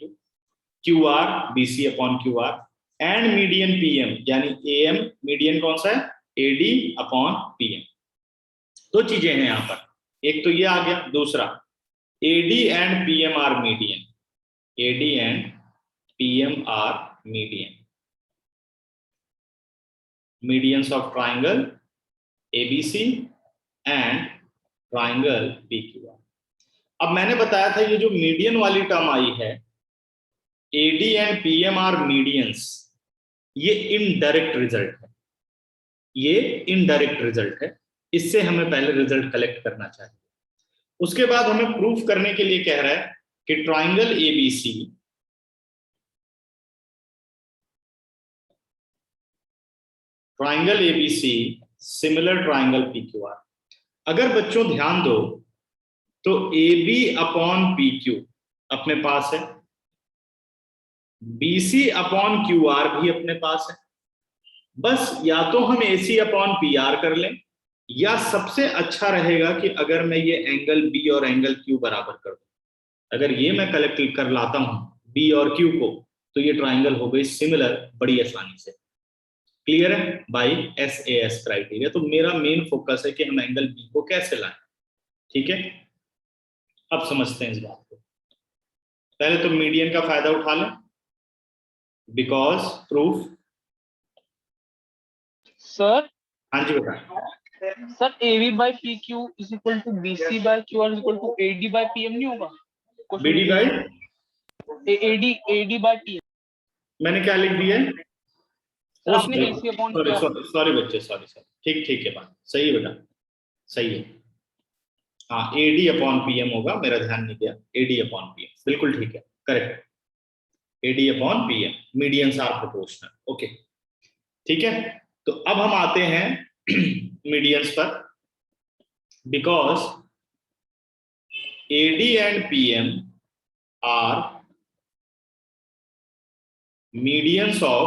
QR BC upon QR and median PM यानी AM, median कौन सा है? AD upon PM. दो चीजें हैं यहां पर, एक तो ये आ गया, दूसरा AD and PM are median. AD and PM are median. Medians of triangle ABC and triangle PQR. अब मैंने बताया था ये जो मीडियन वाली टर्म आई है, AD and PM are medians, ये इनडायरेक्ट रिजल्ट है. ये इनडायरेक्ट रिजल्ट है. इससे हमें पहले रिजल्ट कलेक्ट करना चाहिए. उसके बाद हमें प्रूफ करने के लिए कह रहा है कि triangle ABC similar triangle PQR. अगर बच्चों ध्यान दो तो AB अपॉन PQ अपने पास है, BC अपॉन QR भी अपने पास है. बस या तो हम AC अपॉन PR कर लें या सबसे अच्छा रहेगा कि अगर मैं ये एंगल बी और एंगल क्यू बराबर कर दूं, अगर ये मैं कलेक्ट कर लाता हूं बी और क्यू को, तो ये ट्राइंगल हो गई सिमिलर बड़ी आसानी से। क्लियर है बाई SAS क्राइटेरिया। तो मेरा मेन फोकस है कि हम एंगल बी को कैसे लाएं। ठीक है, अब समझते हैं इस बात को। पहले तो मीडियन का फायदा उठा लें, बिकॉज प्रूफ। सर हाँ जी बेटा। Sir AB by PQ is equal to BC by QR is equal to AD by PM नहीं होगा? BD by AD by PM। मैंने क्या लिख दिया? सर आपने AC upon sorry QR। Sorry sorry बच्चे, सॉरी सॉरी, ठीक ठीक है बात, सही है बेटा, सही है। हाँ AD अपॉन PM होगा, मेरा ध्यान नहीं गया, AD अपॉन PM बिल्कुल ठीक है, correct. AD upon PM, medians are proportional. Okay ठीक है, तो अब हम आते हैं मीडियंस पर। Because AD and PM are medians of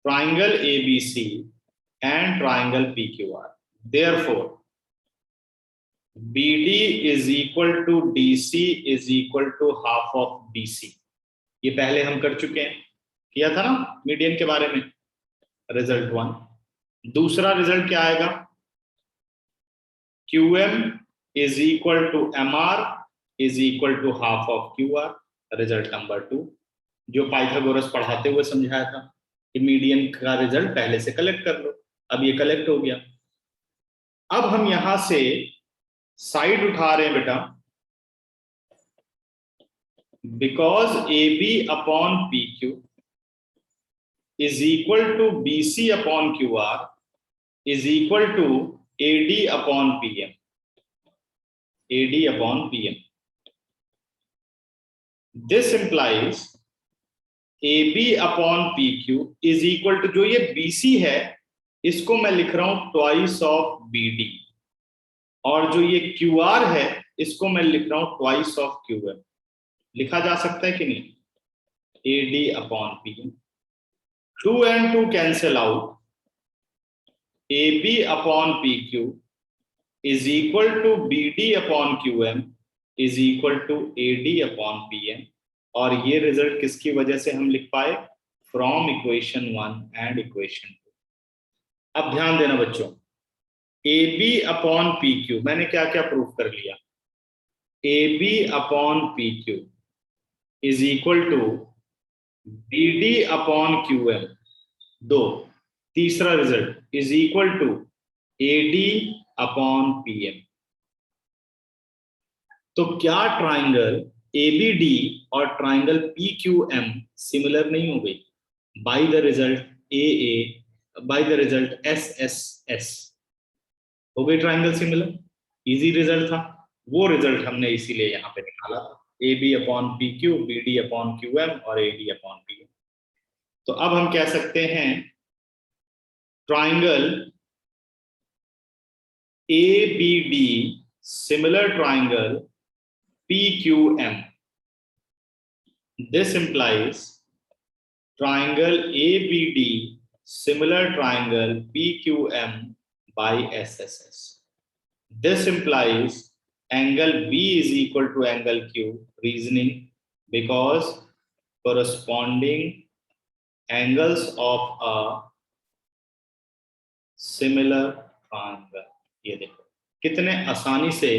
triangle ABC and triangle PQR. Therefore, BD is equal to DC is equal to half of BC. ये पहले हम कर चुके हैं, किया था ना मीडियन के बारे में, रिजल्ट 1। दूसरा रिजल्ट क्या आएगा? QM is equal to MR is equal to half of QR, result number 2, जो पाइथागोरस पढ़ाते हुए समझाया था कि मीडियन का रिजल्ट पहले से कलेक्ट कर लो। अब ये कलेक्ट हो गया। अब हम यहां से साइड उठा रहे हैं बेटा, because AB upon PQ is equal to BC upon QR is equal to AD upon PM, AD upon PM। This implies AB upon PQ is equal to, जो ये BC है इसको मैं लिख रहा हूं ट्वाइस ऑफ BD, और जो ये QR है इसको मैं लिख रहा हूं ट्वाइस ऑफ QM। लिखा जा सकता है कि नहीं? AD upon PM, 2 and 2 cancel out, AB upon PQ is equal to BD upon QM is equal to AD upon PM। और ये रिजल्ट किसकी वजह से हम लिख पाए? From equation 1 and equation 2। अब ध्यान देना बच्चों, AB अपॉन PQ मैंने क्या क्या प्रूफ कर लिया? AB upon PQ is equal to BD upon QM, 2। तीसरा result is equal to AD upon PM। तो क्या ट्राइंगल ABD और ट्राइंगल PQM सिमिलर नहीं हो गई? By the result AA, by the result SSS हो गई ट्राइंगल सिमिलर। इजी रिजल्ट था, वो रिजल्ट हमने इसीलिए यहाँ पे निकाला था, AB upon PQ, BD upon QM और AD अपॉन PM। तो अब हम कह सकते हैं triangle ABD similar triangle PQM। This implies triangle ABD similar triangle PQM by SSS. This implies angle B is equal to angle Q, reasoning because corresponding angles of a similar triangle। ये देखो कितने आसानी से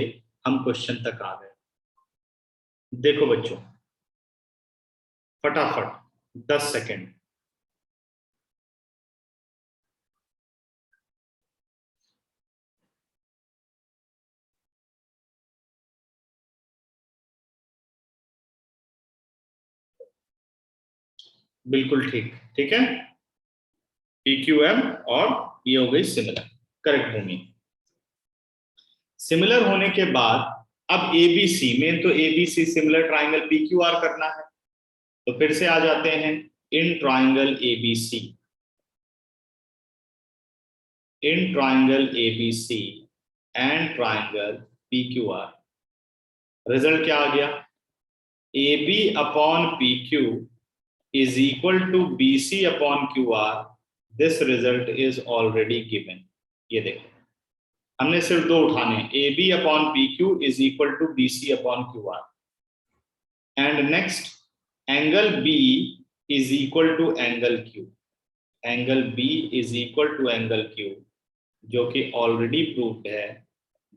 हम क्वेश्चन तक आ गए। देखो बच्चों फटाफट 10 सेकेंड। बिल्कुल ठीक, ठीक है। PQM और ये हो गई सिमिलर, करेक्ट भूमि। सिमिलर होने के बाद अब ABC में, तो ABC सिमिलर ट्राइंगल PQR करना है, तो फिर से आ जाते हैं in triangle ABC, in triangle ABC and triangle PQR। Result क्या आ गया? AB upon PQ is equal to BC upon QR. This result is already given. ये देखो हमने सिर्फ दो उठाने, A B upon P Q is equal to B C upon Q R, and next angle B is equal to angle Q, angle B is equal to angle Q, जो कि ऑलरेडी प्रूव्ड है।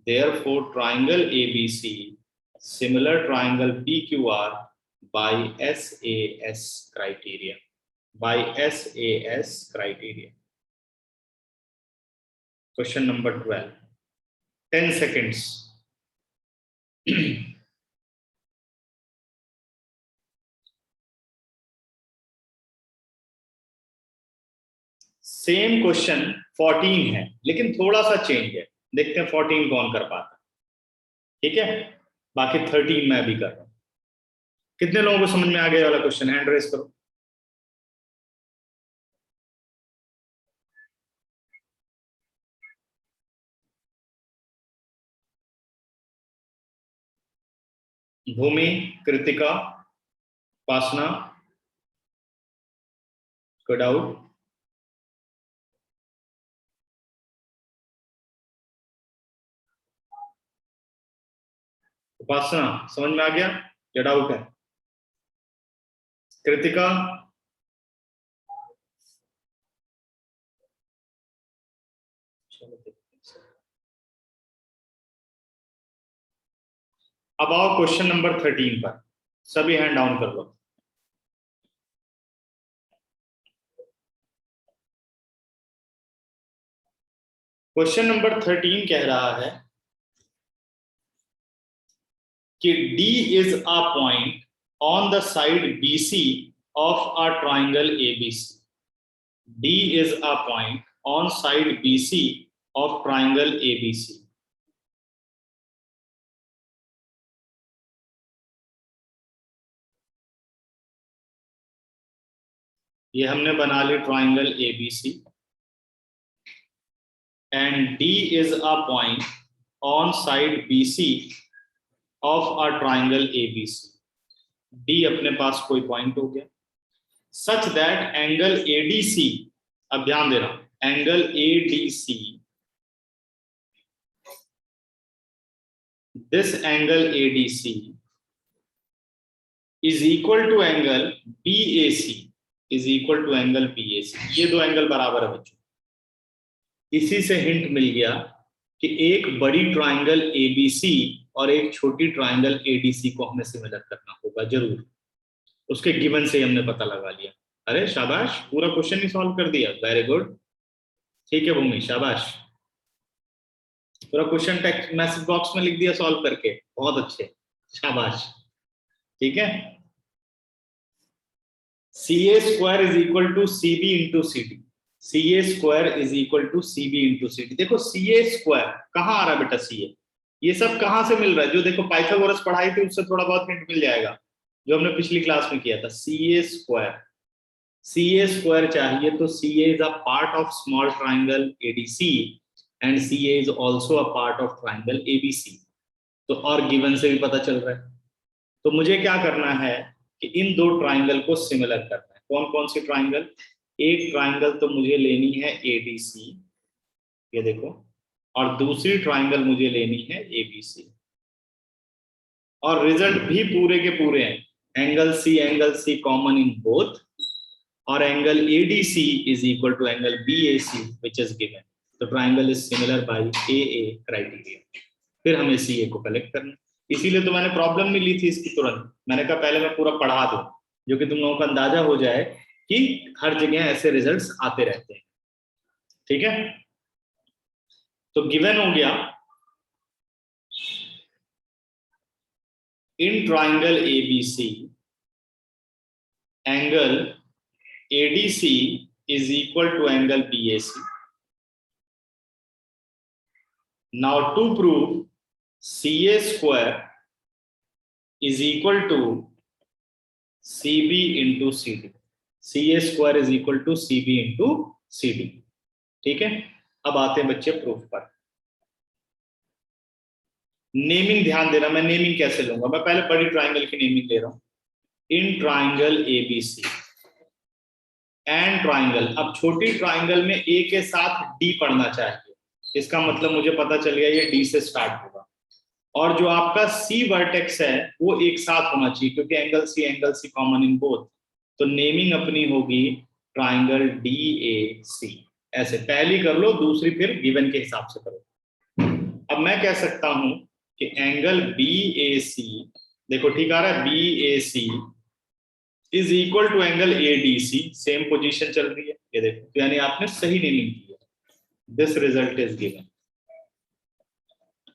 Therefore triangle ABC similar triangle PQR by SAS criteria, by SAS criteria. Question number 12. 10 seconds. Same question 14 है, लेकिन थोड़ा सा चेंज है। देखते हैं 14 कौन कर पाता, ठीक है। बाकी 13 मैं भी कर रहा हूं। कितने लोगों को समझ में आ गया वाला क्वेश्चन? हैंड रेस करो। भूमि, कृतिका, उपासना, कोई डाउट? उपासना समझ में आ गया या डाउट है? कृतिका, अब आओ क्वेश्चन नंबर 13 पर। सभी हैंड डाउन कर लो। क्वेश्चन नंबर 13 कह रहा है कि D is a point on the side BC of a triangle ABC. D is a point on side BC of triangle ABC. ये हमने बना ली triangle ABC, and D is a point on side BC of a triangle ABC. D अपने पास कोई पॉइंट हो गया, such that angle ADC, अब ध्यान देना, angle ADC, this angle ADC is equal to angle BAC, is equal to angle BAC. ये दो एंगल बराबर है बच्चों। इसी से हिंट मिल गया कि एक बड़ी ट्राइंगल ABC और एक छोटी ट्राइंगल ADC को हमें सिमिलर करना होगा जरूर। उसके गिवन से हमने पता लगा लिया। अरे शाबाश, पूरा क्वेश्चन ही सॉल्व कर दिया, वेरी गुड। ठीक है भूमि, शाबाश, पूरा क्वेश्चन टेक्स्ट मैसेज बॉक्स में लिख दिया सॉल्व करके, बहुत अच्छे, शाबाश। ठीक है, CA square is equal to CB into CD, CA square is equal to CB into CD। देखो CA स्क्वायर कहाँ आ रहा है बेटा? CA ये सब कहाँ से मिल रहा है? जो देखो पाइथागोरस पढ़ाई थी उससे थोड़ा बहुत हिंट मिल जाएगा, जो हमने पिछली क्लास में किया था। CA स्क्वायर चाहिए तो CA is a part of small triangle ADC and CA is also a part of triangle ABC। तो और गिवन से भी पता चल रहा है। तो मुझे क्या करना है कि इन दो ट्राइंगल को सिमिलर करना है। कौन कौन सी ट्राइंगल? एक ट्राइंगल तो मुझे लेनी है ADC, ये देखो, और दूसरी ट्राइंगल मुझे लेनी है ABC, और रिजल्ट भी पूरे के पूरे हैं। Angle C common in both, और angle ADC is equal to angle BAC which is given. तो triangle is similar by AA criteria. फिर हमें CA को कलेक्ट करना, इसीलिए तो मैंने प्रॉब्लम नहीं ली थी इसकी तुरंत। मैंने कहा पहले मैं पूरा पढ़ा दूं, जो कि तुम लोगों को अंदाजा हो जाए कि हर जगह ऐसे रिजल्ट्स आते रहते हैं। ठीक है, तो गिवन हो गया in triangle ABC angle ADC is equal to angle BAC. Now to prove CA square is equal to CB into CD. CA square is equal to CB into CD. ठीक है, अब आते हैं बच्चे प्रूफ पर। नेमिंग ध्यान देना, मैं नेमिंग कैसे लूंगा? मैं पहले बड़ी ट्राइंगल की नेमिंग ले रहा हूं, in triangle ABC and triangle. अब छोटी ट्राइंगल में A के साथ D पढ़ना चाहिए, इसका मतलब मुझे पता चल गया ये डी से स्टार्ट होगा, और जो आपका सी वर्टेक्स है वो एक साथ होना चाहिए क्योंकि angle C common in both, तो नेमिंग अपनी होगी ट्राइंगल डी ए सी। ऐसे पहली कर लो, दूसरी फिर गिवन के हिसाब से करो। अब मैं कह सकता हूं कि एंगल बी ए सी, देखो ठीक आ रहा है, B A C is equal to angle A D C, same position चल रही है ये देखो, तो यानी आपने सही नेमिंग की है। This result is given.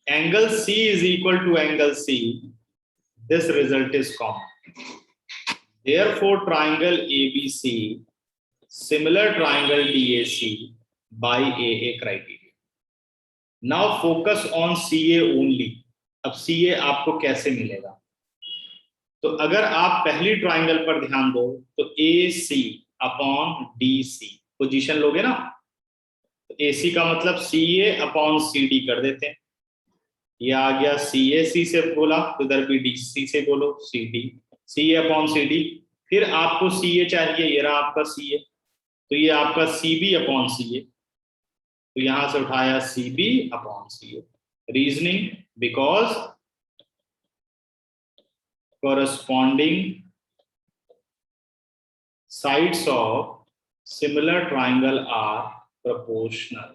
Angle C is equal to angle C. This result is common. Therefore, triangle ABC, similar triangle DAC by AA criteria. Now focus on CA only. अब CA आपको कैसे मिलेगा? तो अगर आप पहली ट्राइंगल पर ध्यान दो तो AC अपॉन DC पोजीशन लोगे ना, तो AC का मतलब CA अपॉन CD कर देते हैं। ये आ गया CAC से बोला तो इधर भी DC से बोलो CD, CA अपॉन CD, फिर आपको CA चाहिए, ये रहा आपका CA, तो ये आपका CB अपॉन CA, तो यहां से उठाया CB upon CA। Reasoning, because corresponding sides of similar triangle are proportional.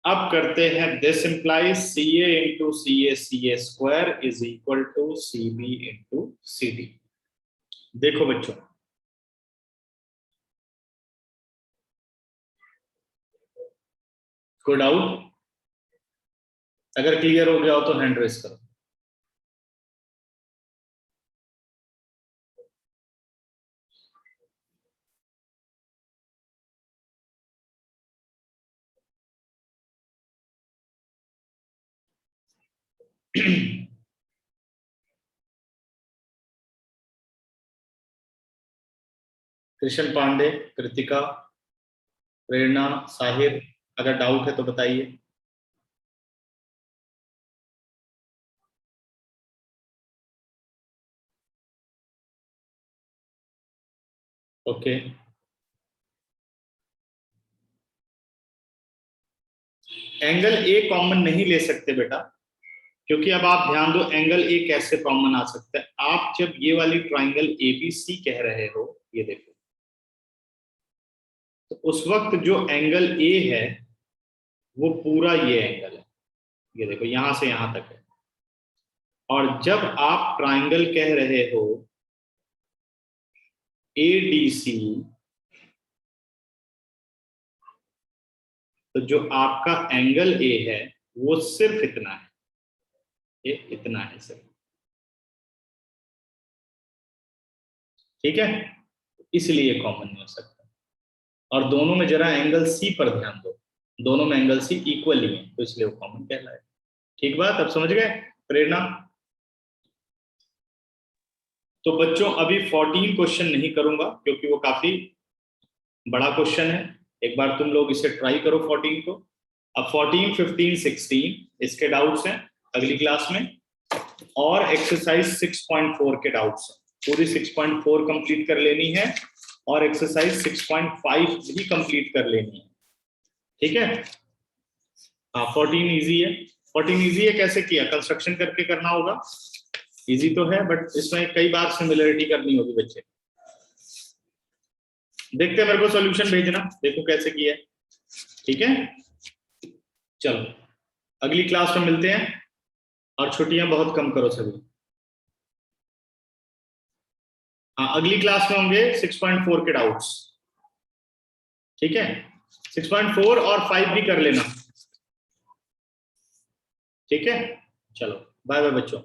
अब करते हैं this implies CA into CA square is equal to CB into CD। देखो बच्चों, कोई डाउट? अगर क्लियर हो गया हो तो हैंड रेस करो। कृष्ण पांडे, कृतिका, प्रेरणा, साहिर, अगर डाउट है तो बताइए। ओके, एंगल ए कॉमन नहीं ले सकते बेटा, क्योंकि अब आप ध्यान दो एंगल ए कैसे कॉमन आ सकता है। आप जब ये वाली ट्राइंगल ABC कह रहे हो, ये देखो, तो उस वक्त जो एंगल ए है वो पूरा ये एंगल है, ये देखो यहां से यहां तक है। और जब आप ट्राइंगल कह रहे हो ADC, तो जो आपका एंगल ए है वो सिर्फ इतना है, ये इतना है सिर्फ, ठीक है, इसलिए कॉमन नहीं हो सकता। और दोनों में जरा एंगल C पर ध्यान दो, दोनों में एंगल C इक्वल ही है, तो इसलिए वो कॉमन कहलाए। ठीक बात, अब समझ गए? प्रेरणा, तो बच्चों अभी 14 क्वेश्चन नहीं करूंगा क्योंकि वो काफी बड़ा क्वेश्चन है। एक बार तुम लोग इसे ट्राई करो 14 को। अब 14, 15, 16 इसके डाउट्स हैं अगली क्लास में, और एक्सरसाइज 6.4 के डाउट्स हैं। पूरी 6.4 कंप्लीट कर लेनी है और एक्सरसाइज 6.5 भी कंप्लीट कर लेनी है, ठीक है? हाँ, 14 इजी है। 14 इजी है, कैसे किया? कंस्ट्रक्शन करके करना होगा। इजी तो है बट इसमें कई बार सिमिलरिटी करनी होगी बच्चे। देखते हैं, मेरे को सॉल्यूशन भेजना, देखो कैसे किया है, ठीक है? चलो अगली क्लास में मिलते हैं, और छुट्टियां बहुत कम करो सभी। हाँ, अगली क्लास में होंगे 6.4 के डाउट्स, ठीक है? 6.4 और 5 भी कर लेना, ठीक है? चलो बाय बाय बच्चों।